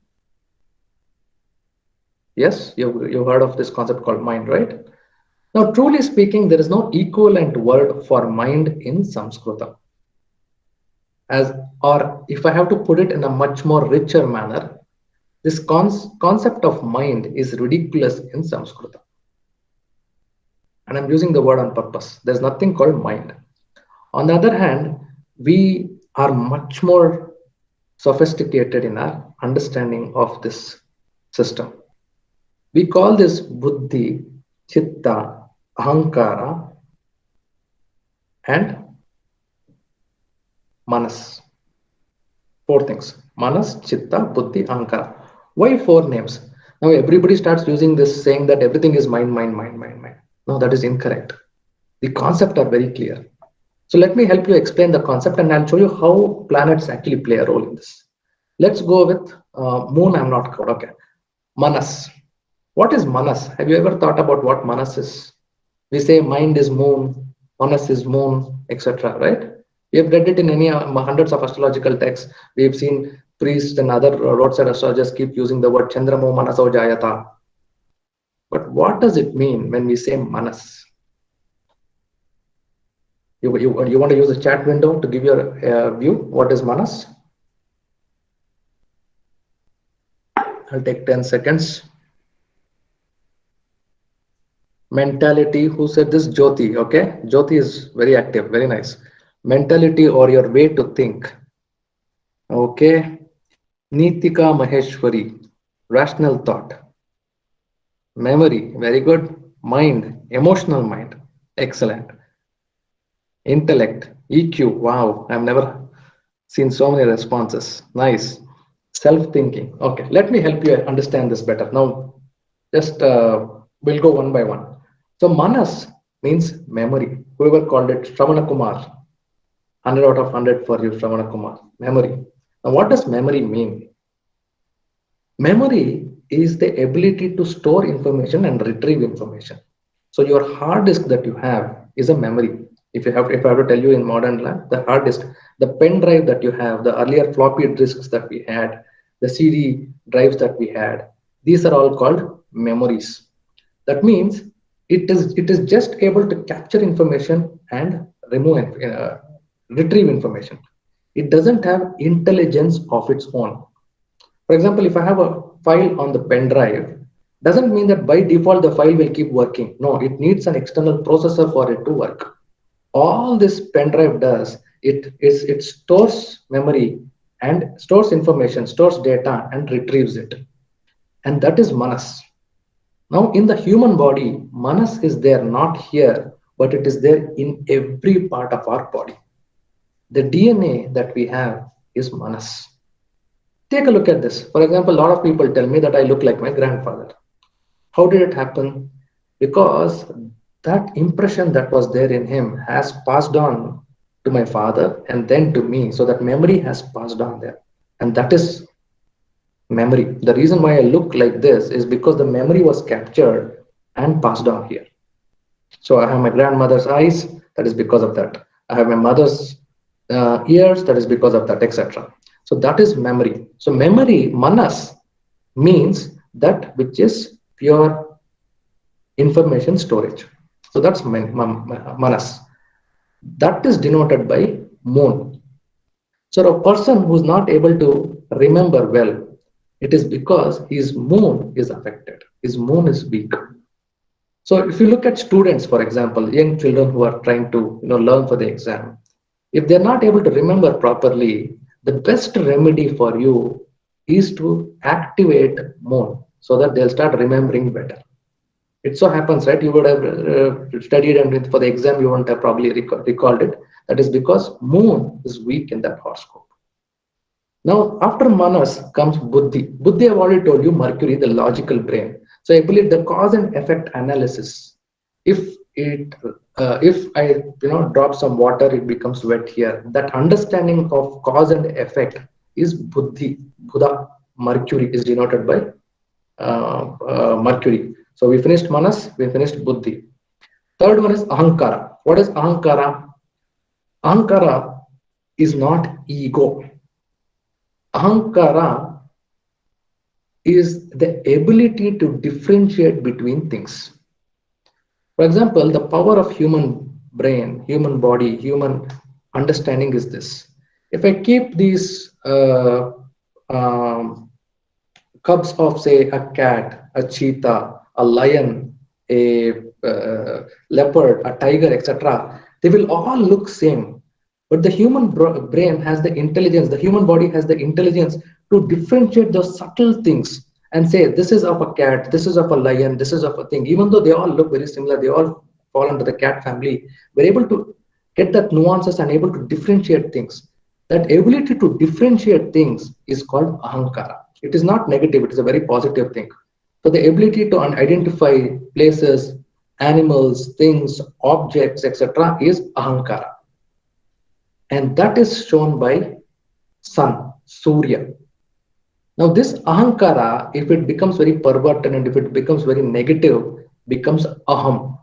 Yes, you've heard of this concept called mind, right? Now, truly speaking, there is no equivalent word for mind in Sanskrit. As, or if I have to put it in a much more richer manner, this concept of mind is ridiculous in Sanskrit. And I'm using the word on purpose. There's nothing called mind. On the other hand, we are much more sophisticated in our understanding of this system. We call this buddhi, chitta, ahankara, and manas. Four things: manas, chitta, buddhi, ahankara. Why four names? Now everybody starts using this, saying that everything is mind, mind, mind, mind, mind. No, that is incorrect. The concepts are very clear. So let me help you explain the concept, and I'll show you how planets actually play a role in this. Let's go with moon. I'm not called. Okay. Manas. What is manas? Have you ever thought about what manas is? We say mind is moon, manas is moon, etc. Right? We have read it in any hundreds of astrological texts. We have seen priests and other roadside astrologers keep using the word Chandramo Manaso Jayata. But what does it mean when we say manas? You want to use the chat window to give your view? What is manas? I'll take 10 seconds. Mentality. Who said this? Jyoti. Okay. Jyoti is very active. Very nice. Mentality or your way to think. Okay. Nitika Maheshwari. Rational thought. Memory. Very good. Mind. Emotional mind. Excellent. Intellect. EQ. Wow. I've never seen so many responses. Nice. Self-thinking. Okay. Let me help you understand this better. Now, just we'll go one by one. So manas means memory. Whoever called it, Shravana Kumar, 100 out of 100 for you, Shravana Kumar. Memory. Now, what does memory mean? Memory is the ability to store information and retrieve information. So your hard disk that you have is a memory. If I have to tell you in modern land, the hard disk, the pen drive that you have, the earlier floppy disks that we had, the CD drives that we had, these are all called memories. That means it is just able to capture information and retrieve information. It doesn't have intelligence of its own. For example, if I have a file on the pen drive, doesn't mean that by default the file will keep working. No, it needs an external processor for it to work. All this pen drive does, it stores memory and stores information, stores data and retrieves it. And that is manas. Now, in the human body, manas is there, not here, but it is there in every part of our body. The DNA that we have is manas. Take a look at this. For example, a lot of people tell me that I look like my grandfather. How did it happen? Because that impression that was there in him has passed on to my father and then to me. So that memory has passed on there. And that is memory. The reason why I look like this is because the memory was captured and passed on here. So I have my grandmother's eyes, that is because of that. I have my mother's ears, that is because of that, etc. So that is memory. So memory, manas, means that which is pure information storage. So that's manas. That is denoted by moon. So a person who's not able to remember well, it is because his moon is affected. His moon is weak. So if you look at students, for example, young children who are trying to learn for the exam, if they're not able to remember properly, the best remedy for you is to activate moon so that they'll start remembering better. It so happens, right? You would have studied and for the exam you won't have probably recalled it. That is because moon is weak in that horoscope. Now, after manas comes buddhi. Buddhi, I've already told you, Mercury, the logical brain. So I believe the cause and effect analysis. If I drop some water, it becomes wet here. That understanding of cause and effect is buddhi. Buddha, Mercury is denoted by Mercury. So we finished manas, we finished buddhi. Third one is ahankara. What is ahankara? Ahankara is not ego. Ahankara is the ability to differentiate between things. For example, the power of human brain, human body, human understanding is this. If I keep these um, cubs of, say, a cat, a cheetah, a lion, a leopard, a tiger, etc., they will all look same. But the human brain has the intelligence, the human body has the intelligence to differentiate those subtle things and say, this is of a cat, this is of a lion, this is of a thing. Even though they all look very similar, they all fall under the cat family, we're able to get that nuances and able to differentiate things. That ability to differentiate things is called ahankara. It is not negative, it is a very positive thing. So the ability to identify places, animals, things, objects, etc. is ahankara. And that is shown by sun, Surya. Now this ahankara, if it becomes very perverted and if it becomes very negative, becomes aham,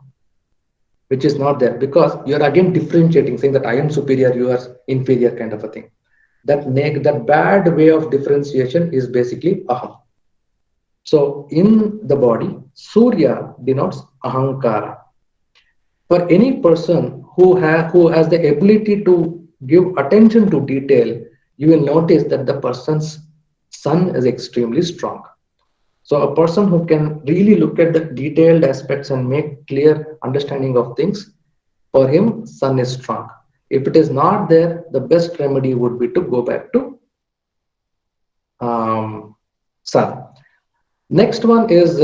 which is not there, because you're again differentiating, saying that I am superior, you are inferior, kind of a thing. That bad way of differentiation is basically aham. So in the body, Surya denotes ahankara. For any person who has the ability to give attention to detail, you will notice that the person's sun is extremely strong. So a person who can really look at the detailed aspects and make clear understanding of things, for him, sun is strong. If it is not there, the best remedy would be to go back to sun. Next one is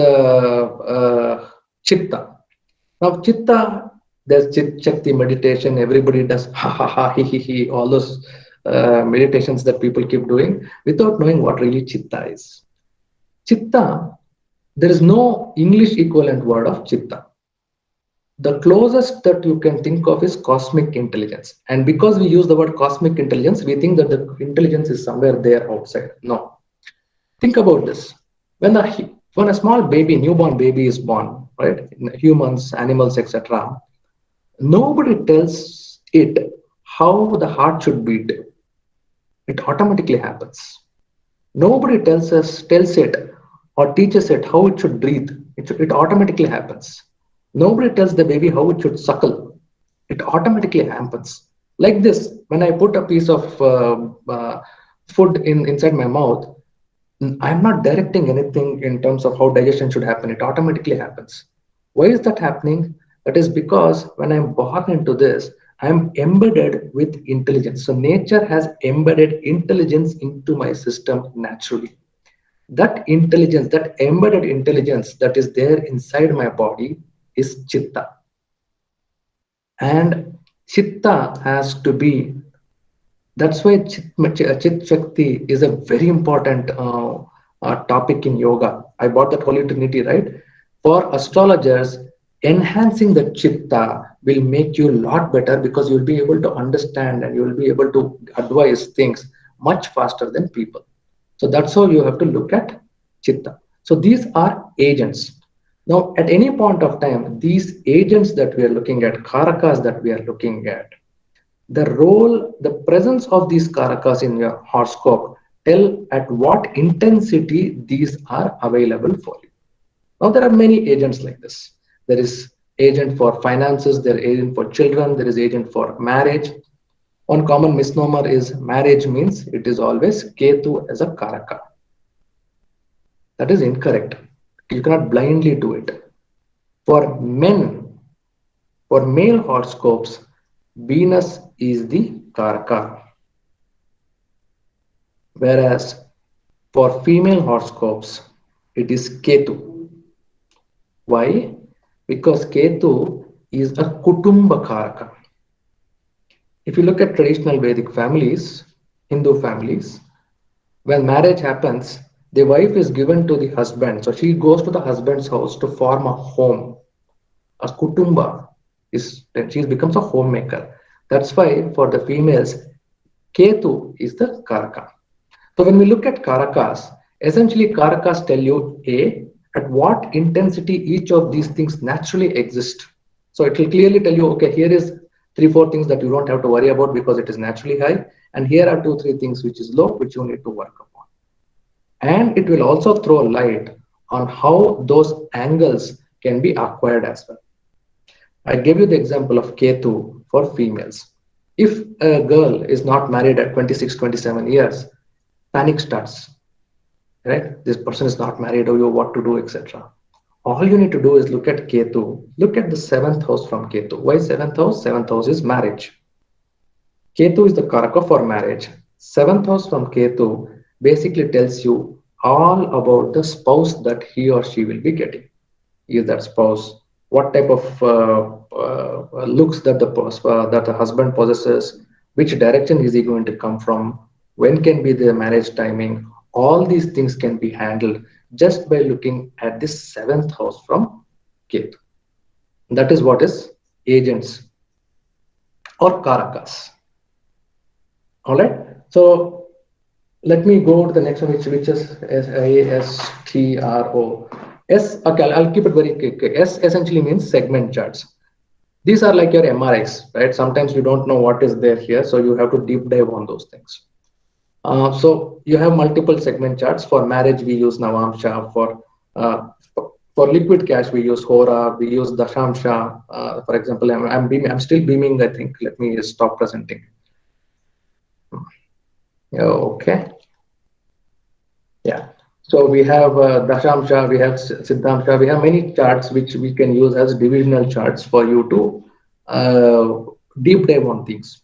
chitta. Now, chitta, there's chit shakti meditation. Everybody does ha ha ha, he he he, all those meditations that people keep doing without knowing what really chitta is. Chitta, there is no English equivalent word of chitta. The closest that you can think of is cosmic intelligence. And because we use the word cosmic intelligence, we think that the intelligence is somewhere there outside. No. Think about this. When a small baby, newborn baby is born, right? Humans, animals, etc. Nobody tells it how the heart should beat. It automatically happens. Nobody tells it or teaches it how it should breathe. It automatically happens. Nobody tells the baby how it should suckle. It automatically happens. Like this, when I put a piece of food inside my mouth, I'm not directing anything in terms of how digestion should happen. It automatically happens. Why is that happening? That is because when I'm born into this, I'm embedded with intelligence. So nature has embedded intelligence into my system naturally. That intelligence, that embedded intelligence that is there inside my body is chitta. And chitta has to be, that's why Chit Shakti is a very important topic in yoga. I brought that Holy Trinity, right? For astrologers, enhancing the Chitta will make you a lot better because you'll be able to understand and you'll be able to advise things much faster than people. So that's how you have to look at Chitta. So these are agents. Now, at any point of time, these agents that we are looking at, Karakas that we are looking at, the role, the presence of these karakas in your horoscope tell at what intensity these are available for you. Now there are many agents like this. There is agent for finances, there is agent for children, there is agent for marriage. One common misnomer is marriage means it is always Ketu as a karaka. That is incorrect. You cannot blindly do it. For men, for male horoscopes, Venus is the Karaka. Whereas for female horoscopes, it is Ketu. Why? Because Ketu is a Kutumba Karaka. If you look at traditional Vedic families, Hindu families, when marriage happens, the wife is given to the husband. So she goes to the husband's house to form a home. A Kutumba is, then she becomes a homemaker. That's why for the females, Ketu is the Karaka. So when we look at Karakas, essentially Karakas tell you at what intensity each of these things naturally exist. So it will clearly tell you, okay, here is 3-4 things that you don't have to worry about because it is naturally high, and here are 2-3 things which is low, which you need to work upon. And it will also throw light on how those angles can be acquired as well. I gave you the example of Ketu for females. If a girl is not married at 26, 27 years, panic starts, right? This person is not married, or you what to do, etc. All you need to do is look at Ketu. Look at the 7th house from Ketu. Why 7th house? 7th house is marriage. Ketu is the Karaka for marriage. 7th house from Ketu basically tells you all about the spouse that he or she will be getting. Is that spouse? What type of looks that the husband possesses? Which direction is he going to come from? When can be the marriage timing? All these things can be handled just by looking at this 7th house from Ketu. That is what is agents or Karakas. All right. So let me go to the next one, which is SASTRO. S, okay, I'll keep it very quick. S essentially means segment charts. These are like your MRIs, right? Sometimes you don't know what is there here, so you have to deep dive on those things. So you have multiple segment charts. For marriage, we use Navamsha. For liquid cash, we use Hora. We use Dashamsha. For example, I'm still beaming, I think. Let me stop presenting. Okay. Yeah. So we have Dashamsha, we have Siddhamsha, we have many charts which we can use as divisional charts for you to deep dive on things.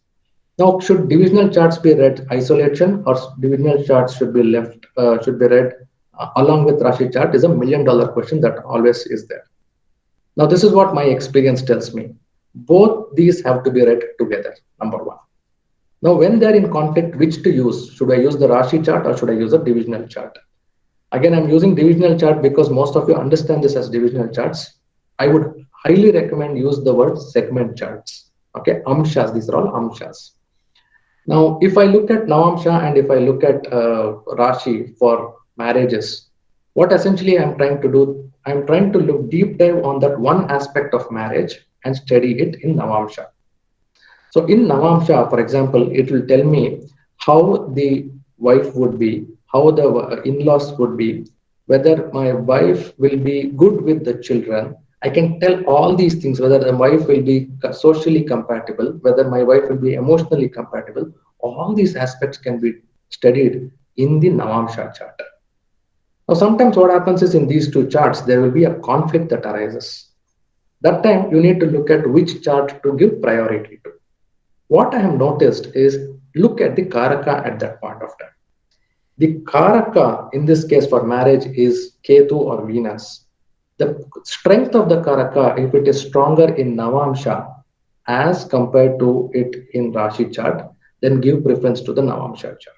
Now, should divisional charts be read isolation, or divisional charts should be read along with Rashi chart is $1 million question that always is there. Now, this is what my experience tells me. Both these have to be read together, number one. Now, when they're in conflict, which to use? Should I use the Rashi chart or should I use a divisional chart? Again, I'm using divisional chart because most of you understand this as divisional charts. I would highly recommend use the word segment charts. Okay, amshas, these are all amshas. Now, if I look at Navamsha and if I look at Rashi for marriages, what essentially I'm trying to do, I'm trying to look deep dive on that one aspect of marriage and study it in Navamsha. So in Navamsha, for example, it will tell me how the wife would be, how the in-laws would be, whether my wife will be good with the children. I can tell all these things, whether the wife will be socially compatible, whether my wife will be emotionally compatible. All these aspects can be studied in the Navamsha chart. Now, sometimes what happens is in these two charts, there will be a conflict that arises. That time, you need to look at which chart to give priority to. What I have noticed is look at the Karaka at that point of time. The Karaka in this case for marriage is Ketu or Venus. The strength of the Karaka, if it is stronger in Navamsha as compared to it in Rashi chart, then give preference to the Navamsha chart.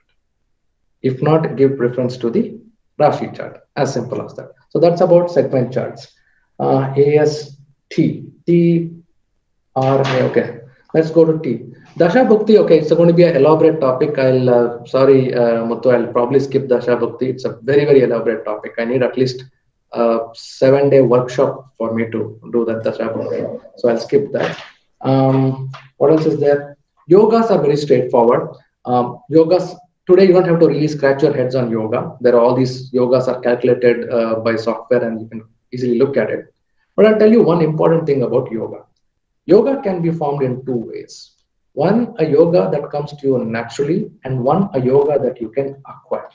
If not, give preference to the Rashi chart. As simple as that. So that's about segment charts. AST, T, R, A, okay. Let's go to T. Dasha Bhakti, okay, it's going to be an elaborate topic. Sorry, Muthu, I'll probably skip Dasha Bhakti. It's a very, very elaborate topic. I need at least a 7-day workshop for me to do that Dasha Bhakti. So I'll skip that. What else is there? Yogas are very straightforward. Yogas, today you don't have to really scratch your heads on yoga. There are all these yogas are calculated by software and you can easily look at it. But I'll tell you one important thing about yoga. Yoga can be formed in two ways. One, a yoga that comes to you naturally, and one, a yoga that you can acquire.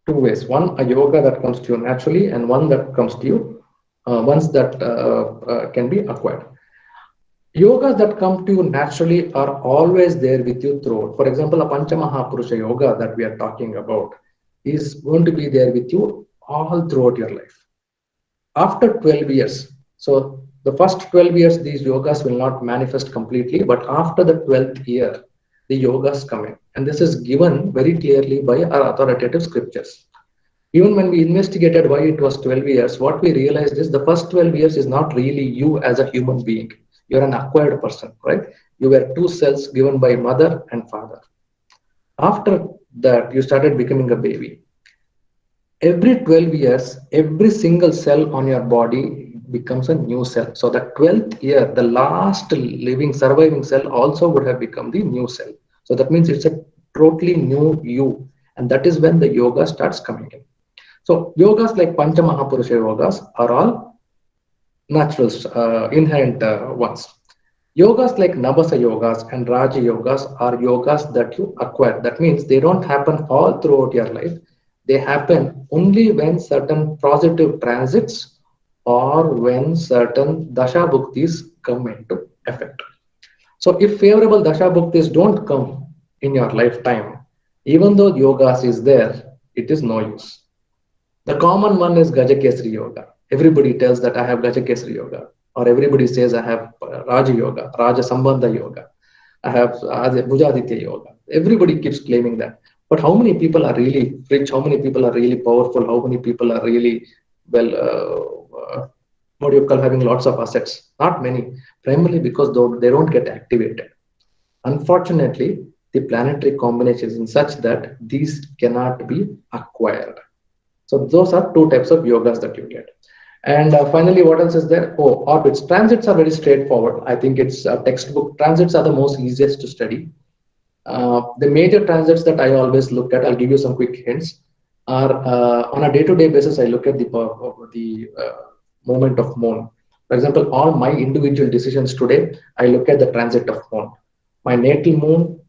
Two ways. One, a yoga that comes to you naturally, and one that comes to you, ones that can be acquired. Yogas that come to you naturally are always there with you throughout. For example, a Panchamaha yoga that we are talking about is going to be there with you all throughout your life. After 12 years, so the first 12 years, these yogas will not manifest completely, but after the 12th year, the yogas come in. And this is given very clearly by our authoritative scriptures. Even when we investigated why it was 12 years, what we realized is the first 12 years is not really you as a human being. You're an acquired person, right? You were two cells given by mother and father. After that, you started becoming a baby. Every 12 years, every single cell on your body becomes a new cell. So the 12th year, the last living surviving cell also would have become the new cell. So that means it's a totally new you. And that is when the yoga starts coming in. So yogas like Pancha Mahapurusha yogas are all natural, inherent ones. Yogas like Nabasa yogas and Raja yogas are yogas that you acquire. That means they don't happen all throughout your life. They happen only when certain positive transits or when certain dasha bhuktis come into effect. So if favorable dasha bhuktis don't come in your lifetime, even though yogas is there, it is no use. The common one is Gajakesari Yoga. Everybody tells that I have Gajakesari Yoga, or everybody says I have Raja Yoga, Raja Sambandha Yoga, I have Bhujaditya Yoga. Everybody keeps claiming that. But how many people are really rich? How many people are really powerful? How many people are really, well, what do you call, having lots of assets? Not many, primarily because they don't get activated. Unfortunately, the planetary combination is such that these cannot be acquired. So those are two types of yogas that you get. And finally, what else is there? Oh, orbits. Transits are very straightforward. I think it's a textbook. Transits are the most easiest to study. The major transits that I always look at, I'll give you some quick hints, are on a day-to-day basis, I look at the movement of moon. For example, all my individual decisions today, I look at the transit of moon. My natal moon,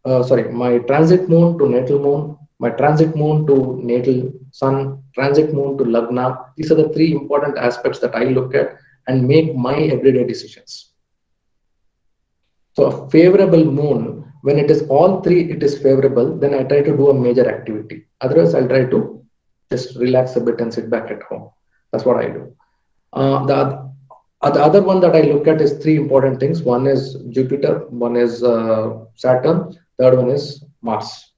my transit moon to natal moon, my transit moon to natal sun, transit moon to lagna. These are the three important aspects that I look at and make my everyday decisions. So a favorable moon, when it is all three, it is favorable, then I try to do a major activity. Otherwise, I'll try to just relax a bit and sit back at home. That's what I do. The other one that I look at is three important things. One is Jupiter, one is Saturn, third one is Mars.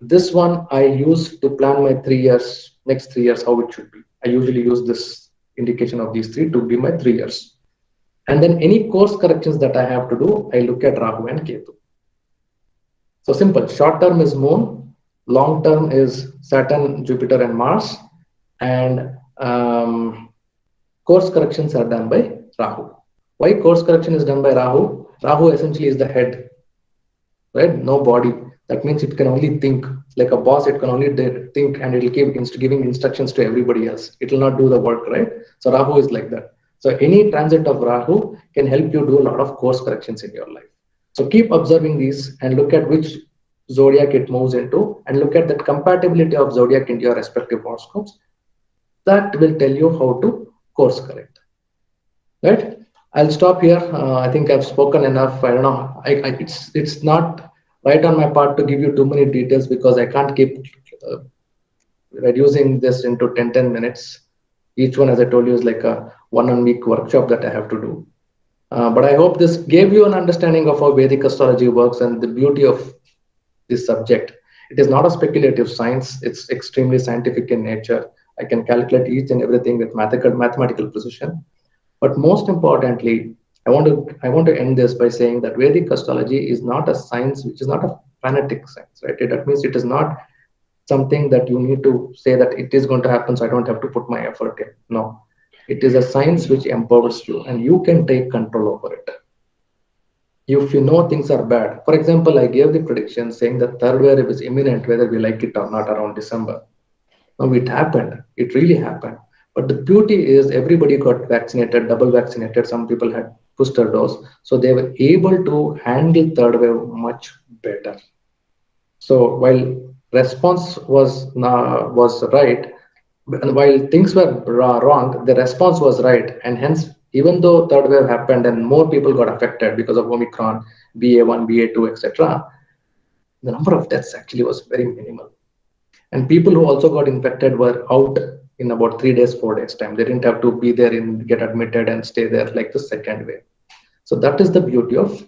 This one I use to plan my 3 years, next 3 years, how it should be. I usually use this indication of these three to be my 3 years. And then any course corrections that I have to do, I look at Rahu and Ketu. So simple. Short term is Moon, long term is Saturn, Jupiter, and Mars, and course corrections are done by Rahu. Why course correction is done by Rahu? Rahu essentially is the head, right? No body. That means it can only think. Like a boss, it can only think, and it will keep giving instructions to everybody else. It will not do the work, right? So Rahu is like that. So any transit of Rahu can help you do a lot of course corrections in your life. So keep observing these and look at which zodiac it moves into, and look at the compatibility of zodiac into your respective horoscopes. That will tell you how to course correct. Right? I'll stop here. I think I've spoken enough. I don't know. It's not right on my part to give you too many details because I can't keep reducing this into 10 minutes. Each one, as I told you, is like a 1 week workshop that I have to do. But I hope this gave you an understanding of how Vedic astrology works and the beauty of this subject. It is not a speculative science. It's extremely scientific in nature. I can calculate each and everything with mathematical precision. But most importantly, I want to end this by saying that Vedic astrology is not a science, which is not a fanatic science, right? That means it is not something that you need to say that it is going to happen, so I don't have to put my effort in. No, it is a science which empowers you, and you can take control over it. If you know things are bad, for example, I gave the prediction saying that third wave is imminent, whether we like it or not, around December. Now it happened. It really happened. But the beauty is everybody got vaccinated, double vaccinated. Some people had booster dose. So they were able to handle third wave much better. So while response was right, and while things were wrong, the response was right. And hence, even though third wave happened and more people got affected because of Omicron, BA1, BA2, etc., the number of deaths actually was very minimal. And people who also got infected were out in about 3 days, 4 days time. They didn't have to be there and get admitted and stay there like the second wave. So that is the beauty of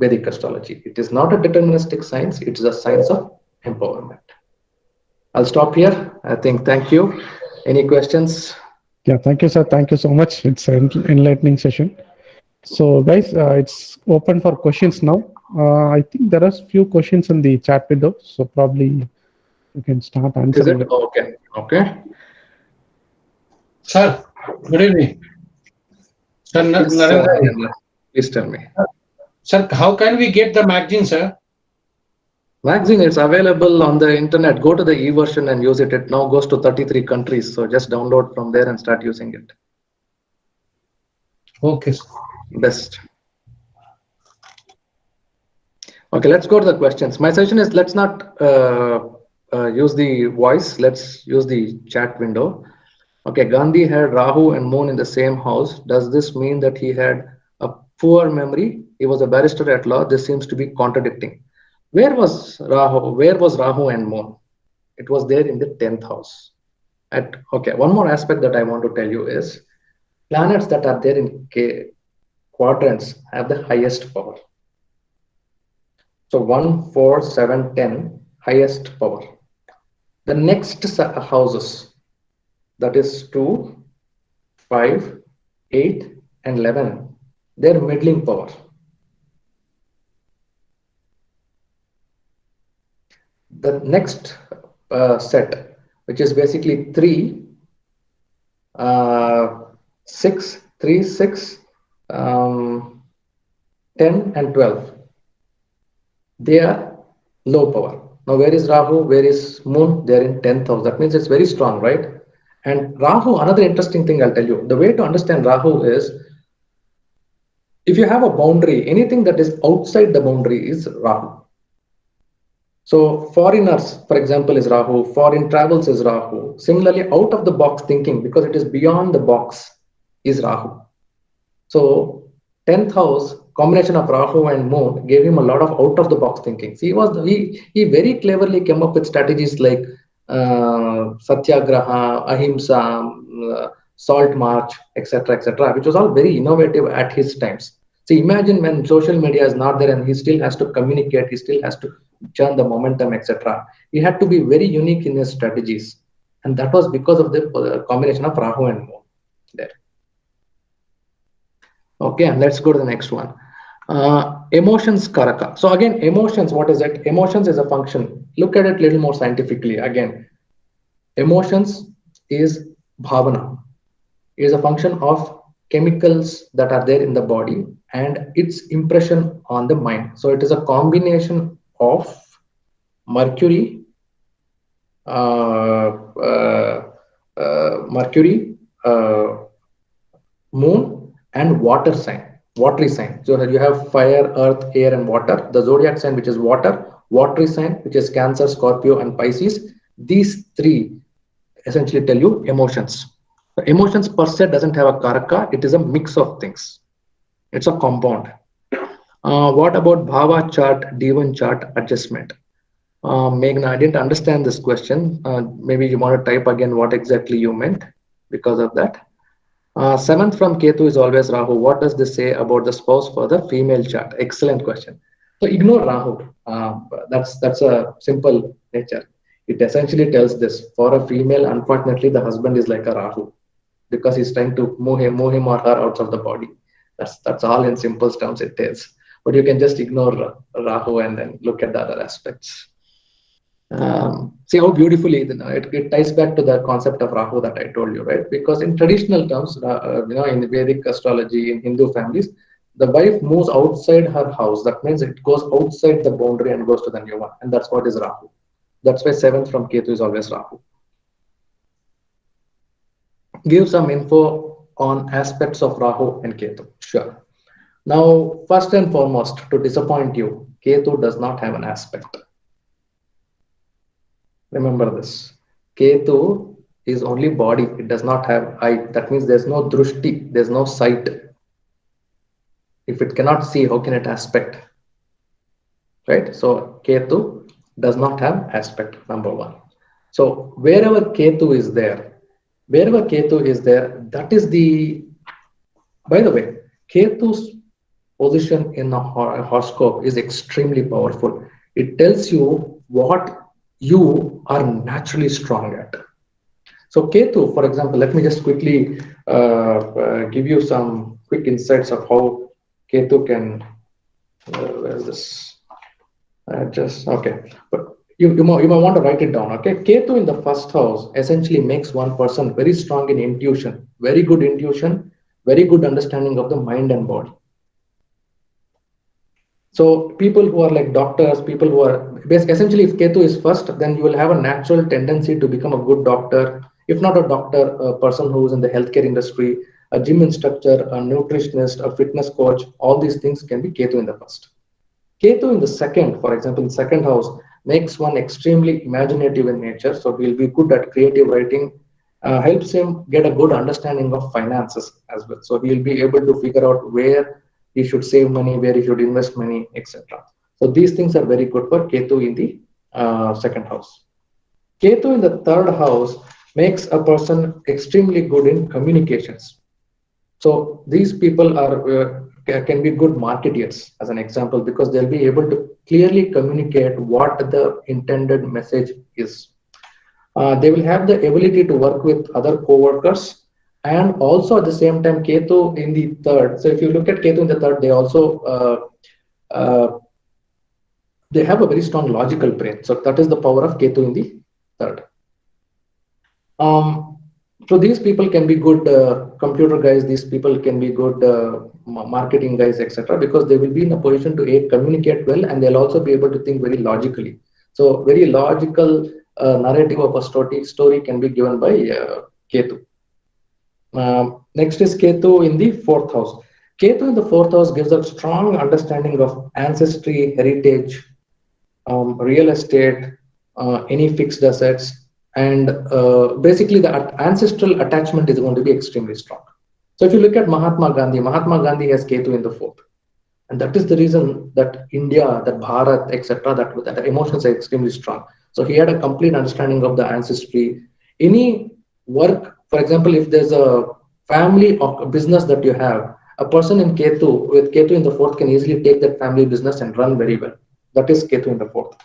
Vedic astrology. It is not a deterministic science. It is a science of empowerment. I'll stop here. I think, thank you. Any questions? Yeah, thank you, sir. Thank you so much. It's an enlightening session. So, guys, it's open for questions now. I think there are few questions in the chat window, so probably you can start answering. Is it? Okay. Okay. Sir, Good evening. Sir, Yes, Niranjan. please tell me. Sir, how can we get the magazine, sir? Magazine is available on the internet. Go to the e-version and use it. It now goes to 33 countries. So just download from there and start using it. Okay, sir. Best. Okay, let's go to the questions. My suggestion is let's not use the voice. Let's use the chat window. Okay, Gandhi had Rahu and Moon in the same house. Does this mean that he had a poor memory? He was a barrister at law. This seems to be contradicting. Where was Rahu? Where was Rahu and Moon? It was there in the 10th house. Okay, one more aspect that I want to tell you is planets that are there in quadrants have the highest power. So 1, 4, 7, 10, highest power. The next houses, that is 2, 5, 8, and 11, they're middling power. The next set, which is basically 3, 6, 3, 6, 10, and 12, they are low power. Now, where is Rahu? Where is Moon? They're in 10th house. That means it's very strong, right? And Rahu, another interesting thing I'll tell you. The way to understand Rahu is if you have a boundary, anything that is outside the boundary is Rahu. So foreigners, for example, is Rahu. Foreign travels is Rahu. Similarly, out of the box thinking, because it is beyond the box, is Rahu. So 10th house combination of Rahu and Moon gave him a lot of out of the box thinking. See, he very cleverly came up with strategies like Satyagraha, Ahimsa, Salt March, etc., which was all very innovative at his times. See, imagine when social media is not there and he still has to communicate, he still has to churn the momentum, etc. He had to be very unique in his strategies, and that was because of the combination of Rahu and Moon there. Okay, and let's go to the next one. Emotions karaka. So again, emotions, what is it? Emotions is a function. Look at it a little more scientifically. Again, emotions is bhavana. It is a function of chemicals that are there in the body and its impression on the mind. So it is a combination of Mercury, Mercury, Moon, and water sign, watery sign. So you have fire, earth, air, and water. The zodiac sign, which is water, watery sign, which is Cancer, Scorpio, and Pisces. These three essentially tell you emotions. The emotions per se doesn't have a karaka. It is a mix of things. It's a compound. What about Bhava chart, D1 chart adjustment? Meghna, I didn't understand this question. Maybe you want to type again what exactly you meant because of that. 7th from Ketu is always Rahu. What does this say about the spouse for the female chart? Excellent question. So ignore Rahu. That's a simple nature. It essentially tells this. For a female, unfortunately, the husband is like a Rahu because he's trying to move him or her out of the body. That's all in simple terms it is. But you can just ignore Rahu and then look at the other aspects. See how beautifully it ties back to the concept of Rahu that I told you, right? Because in traditional terms, in the Vedic astrology, in Hindu families, the wife moves outside her house. That means it goes outside the boundary and goes to the new one. And that's what is Rahu. That's why 7th from Ketu is always Rahu. Give some info on aspects of Rahu and Ketu. Sure. Now, first and foremost, to disappoint you, Ketu does not have an aspect. Remember this. Ketu is only body. It does not have eye. That means there's no drushti. There's no sight. If it cannot see, how can it aspect? Right? So Ketu does not have aspect, number one. So wherever Ketu is there, that is the, by the way, Ketu's position in a horoscope is extremely powerful. It tells you what you are naturally strong at. So Ketu, for example, let me just quickly give you some quick insights of how Ketu can, where's this? Okay. But you might want to write it down. Okay, Ketu in the first house essentially makes one person very strong in intuition, very good understanding of the mind and body. So people who are like doctors, people who are essentially, if Ketu is first, then you will have a natural tendency to become a good doctor. If not a doctor, a person who is in the healthcare industry, a gym instructor, a nutritionist, a fitness coach, all these things can be Ketu in the first. Ketu in the second, for example, in second house, makes one extremely imaginative in nature. So he'll be good at creative writing, helps him get a good understanding of finances as well. So he'll be able to figure out where he should save money, where he should invest money, etc. So these things are very good for Ketu in the second house. Ketu in the third house makes a person extremely good in communications. So these people are can be good marketeers, as an example, because they'll be able to clearly communicate what the intended message is. They will have the ability to work with other co-workers, and also at the same time, Ketu in the third. So if you look at Ketu in the third, they also they have a very strong logical brain. So that is the power of Ketu in the third. Um, so these people can be good computer guys. These people can be good marketing guys, etc. Because they will be in a position to communicate well, and they'll also be able to think very logically. So very logical narrative of a story can be given by Ketu. Next is Ketu in the fourth house. Ketu in the fourth house gives a strong understanding of ancestry, heritage, real estate, any fixed assets, and basically the ancestral attachment is going to be extremely strong. So if you look at Mahatma Gandhi has Ketu in the fourth, and that is the reason that India, that Bharat, etc., that emotions are extremely strong. So he had a complete understanding of the ancestry. Any work, for example, if there's a family or a business that you have, a person in Ketu with Ketu in the fourth can easily take that family business and run very well. That is Ketu in the fourth.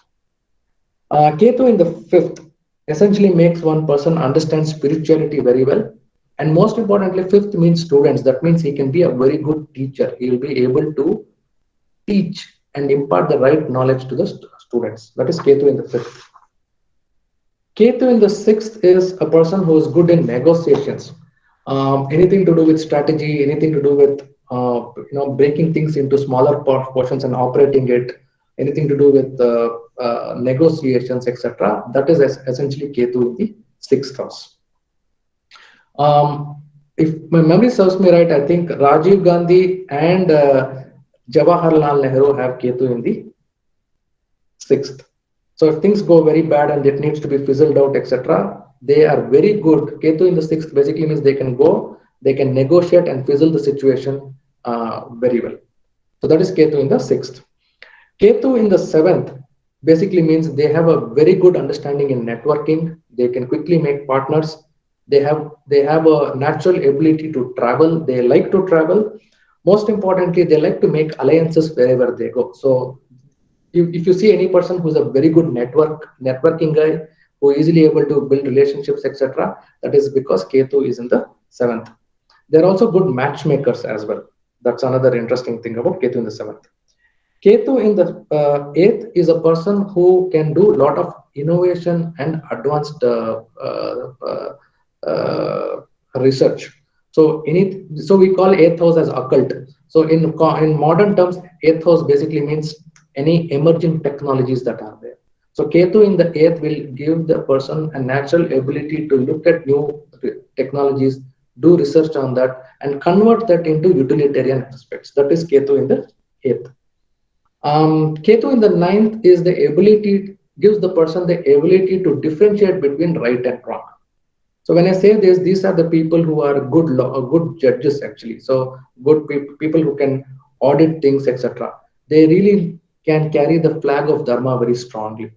Ketu in the fifth essentially makes one person understand spirituality very well. And most importantly, fifth means students. That means he can be a very good teacher. He will be able to teach and impart the right knowledge to the students. That is Ketu in the fifth. Ketu in the sixth is a person who is good in negotiations. Anything to do with strategy, anything to do with breaking things into smaller portions and operating it, anything to do with negotiations, etc. That is essentially Ketu in the sixth house. If my memory serves me right, I think Rajiv Gandhi and Jawaharlal Nehru have Ketu in the sixth. So if things go very bad and it needs to be fizzled out, etc., they are very good. Ketu in the sixth basically means they can negotiate and fizzle the situation very well. So that is Ketu in the sixth. Ketu in the seventh basically means they have a very good understanding in networking. They can quickly make partners. They have a natural ability to travel. They like to travel. Most importantly, they like to make alliances wherever they go. So if you see any person who's a very good networking guy, who is easily able to build relationships, etc., that is because Ketu is in the seventh. They're also good matchmakers as well. That's another interesting thing about Ketu in the seventh. Ketu in the eighth is a person who can do a lot of innovation and advanced research. So we call eighth house as occult. So in modern terms, eighth house basically means any emerging technologies that are there. So Ketu in the eighth will give the person a natural ability to look at new technologies, do research on that, and convert that into utilitarian aspects. That is Ketu in the eighth. Ketu in the ninth is gives the person the ability to differentiate between right and wrong. So when I say this, these are the people who are good judges actually. So good people who can audit things, etc. They really can carry the flag of dharma very strongly.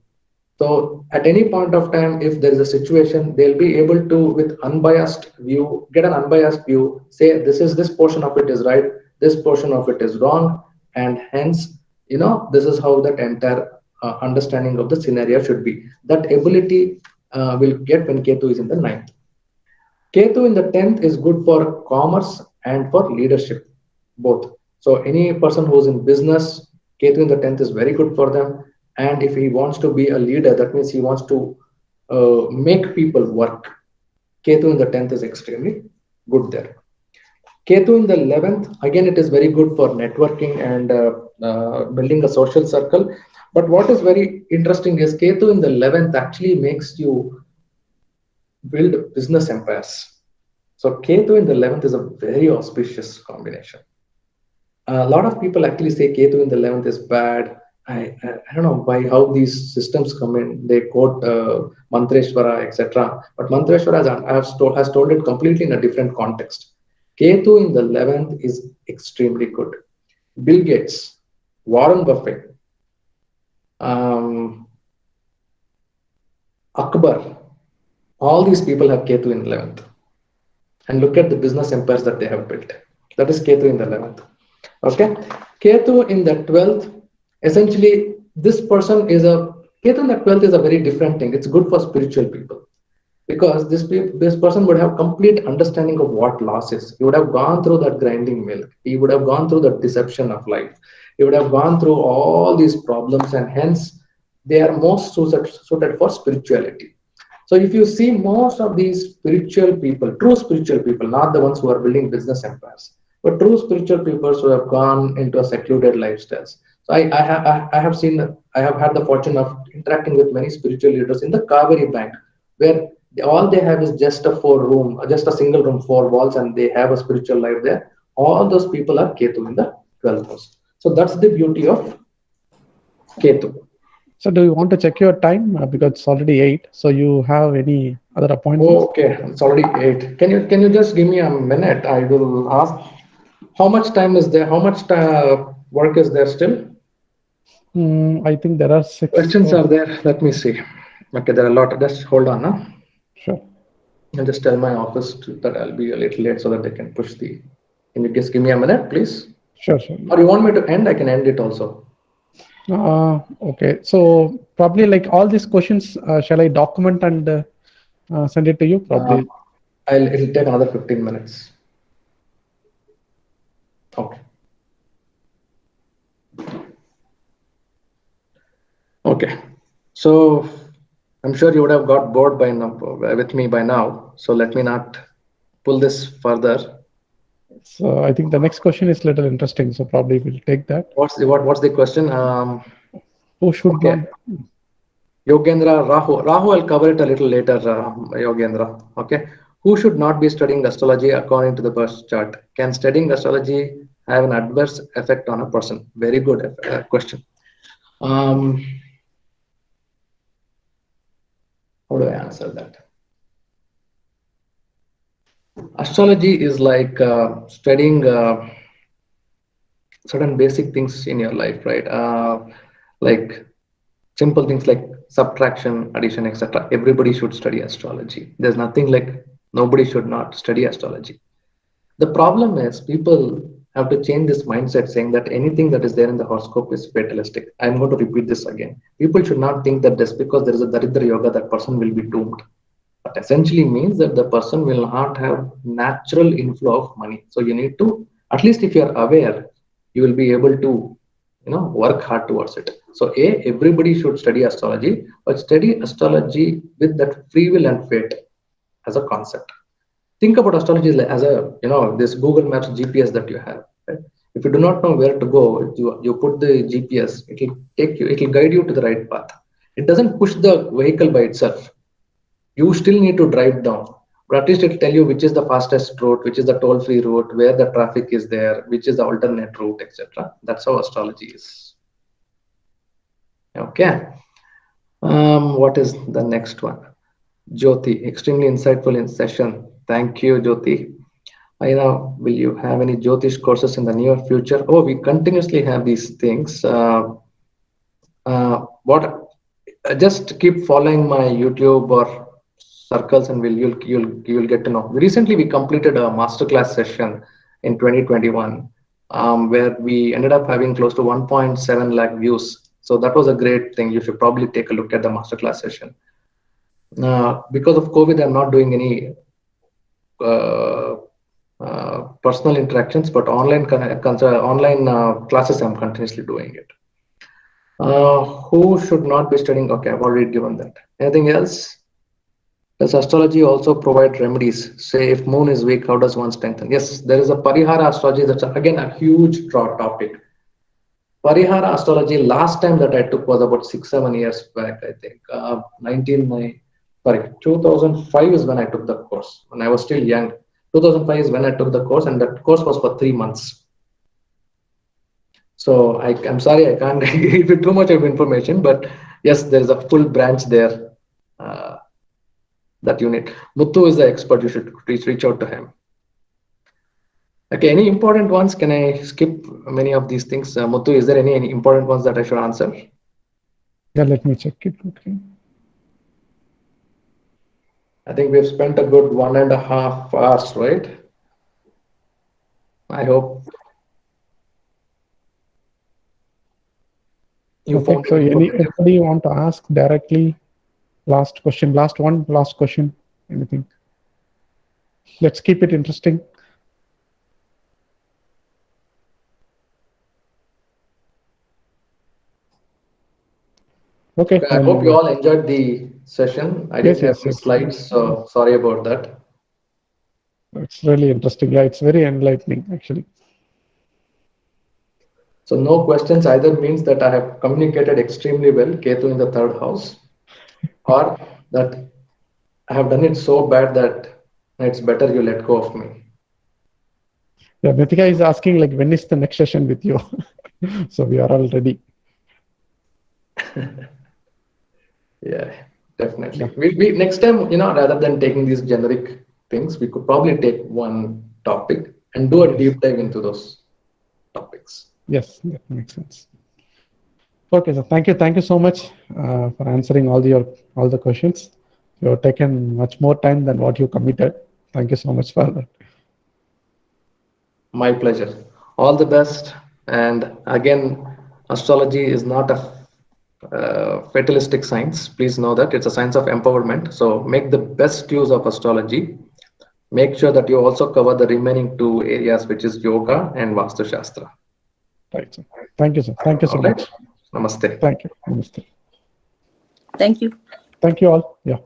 So at any point of time, if there is a situation, they'll be able to, with unbiased view, get an unbiased view, say this portion of it is right, this portion of it is wrong, and hence, this is how that entire understanding of the scenario should be. That ability will get when Ketu is in the ninth. Ketu in the 10th is good for commerce and for leadership, both. So any person who's in business, Ketu in the 10th is very good for them. And if he wants to be a leader, that means he wants to make people work. Ketu in the 10th is extremely good there. Ketu in the 11th, again, it is very good for networking and building a social circle. But what is very interesting is Ketu in the 11th actually makes you build business empires. So Ketu in the 11th is a very auspicious combination. A lot of people actually say Ketu in the 11th is bad. I don't know why how these systems come in. They quote Mantreshwara, etc. But Mantreshwara has told it completely in a different context. Ketu in the 11th is extremely good. Bill Gates, Warren Buffett, um, Akbar, all these people have Ketu in the 11th. And look at the business empires that they have built. That is Ketu in the 11th. Okay, Ketu in the 12th, essentially this person is a Ketu in the 12th is a very different thing. It's good for spiritual people because this person would have complete understanding of what loss is. He would have gone through that grinding milk. He would have gone through the deception of life. He would have gone through all these problems, and hence they are most suited for spirituality. So if you see most of these spiritual people, true spiritual people, not the ones who are building business empires, but true spiritual people who have gone into a secluded lifestyles. So I have seen, I have had the fortune of interacting with many spiritual leaders in the Kaveri Bank, where all they have is just a four-room, just a single room, four walls, and they have a spiritual life there. All those people are Ketu in the 12th house. So that's the beauty of Ketu. So do you want to check your time? Because it's already 8. So you have any other appointments? Okay, it's already 8. Can you just give me a minute? I will ask how much time is there? How much work is there still? I think there are 6. Questions Oh, are there? Let me see. Okay, there are a lot. Just hold on. Huh? sure. I'll just tell my office that I'll be a little late so that they can push the. Can you just give me a minute, please? Sure, sure. Or you want me to end? I can end it also. Okay. So probably like all these questions, shall I document and send it to you? Probably. It'll take another 15 minutes. Okay. Okay. So I'm sure you would have got bored by now with me by now. So let me not pull this further. So I think the next question is little interesting. So probably we'll take that. What's the question? Who should Okay. not? Yogendra Rahu. Rahu, I'll cover it a little later, Yogendra. Okay. Who should not be studying astrology according to the birth chart? Can studying astrology have an adverse effect on a person? Very good question. How do I answer that? Astrology is like studying certain basic things in your life, right? Like simple things like subtraction, addition, etc. Everybody should study astrology. There's nothing like nobody should not study astrology. The problem is people have to change this mindset saying that anything that is there in the horoscope is fatalistic. I'm going to repeat this again. People should not think that just because there is a Daridra Yoga, that person will be doomed. That essentially means that the person will not have natural inflow of money. So you need to, at least if you're aware, you will be able to, work hard towards it. So everybody should study astrology, but study astrology with that free will and fate as a concept. Think about astrology as a, this Google Maps GPS that you have. Right? If you do not know where to go, you put the GPS, it will take you, it will guide you to the right path. It doesn't push the vehicle by itself. You still need to drive down, but at least it'll tell you which is the fastest route, which is the toll-free route, where the traffic is there, which is the alternate route, etc. That's how astrology is. Okay. What is the next one? Jyoti, extremely insightful in session. Thank you, Jyoti. Will you have any Jyotish courses in the near future? Oh, we continuously have these things. What? Just keep following my YouTube or circles, and you'll get to know. Recently, we completed a masterclass session in 2021, where we ended up having close to 1.7 lakh views. So that was a great thing. You should probably take a look at the masterclass session. Because of COVID, I'm not doing any personal interactions, but online classes, I'm continuously doing it. Who should not be studying? Okay, I've already given that. Anything else? Does astrology also provide remedies? Say if moon is weak, how does one strengthen? Yes, there is a Parihara astrology. That's again a huge topic. Parihara astrology, last time that I took was about 6-7 years back, I think. 2005 is when I took the course. When I was still young. 2005 is when I took the course, and that course was for 3 months. So I'm sorry, I can't give you too much of information, but yes, there is a full branch there that you need. Muthu is the expert. You should reach out to him. Okay, any important ones? Can I skip many of these things? Muthu, is there any important ones that I should answer? Yeah, let me check it. Okay. I think we've spent a good 1.5 hours, right? I hope you Okay. found So it informative. anybody want to ask directly? Last question. Last one. Last question. Anything? Let's keep it interesting. Okay. I hope you all enjoyed the session. I didn't have any Yes. slides, so sorry about that. It's really interesting. Yeah, it's very enlightening, actually. So no questions either means that I have communicated extremely well, Ketu in the third house, or that I have done it so bad that it's better you let go of me. Yeah, Nitika is asking, like, when is the next session with you? So we are all ready. Yeah, definitely. We next time, rather than taking these generic things, we could probably take one topic and do a deep dive into those topics. Yes, that makes sense. Okay, so thank you so much for answering all the questions. You have taken much more time than what you committed. Thank you so much for that. My pleasure. All the best. And again, astrology is not a fatalistic science. Please know that it's a science of empowerment. So make the best use of astrology. Make sure that you also cover the remaining two areas, which is yoga and Vastu Shastra. Right, sir. Thank you, sir. Thank you so All right. much. Namaste. Thank you. Namaste. Thank you. Thank you all. Yeah.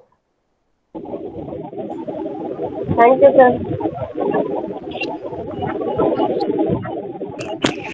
Thank you, sir.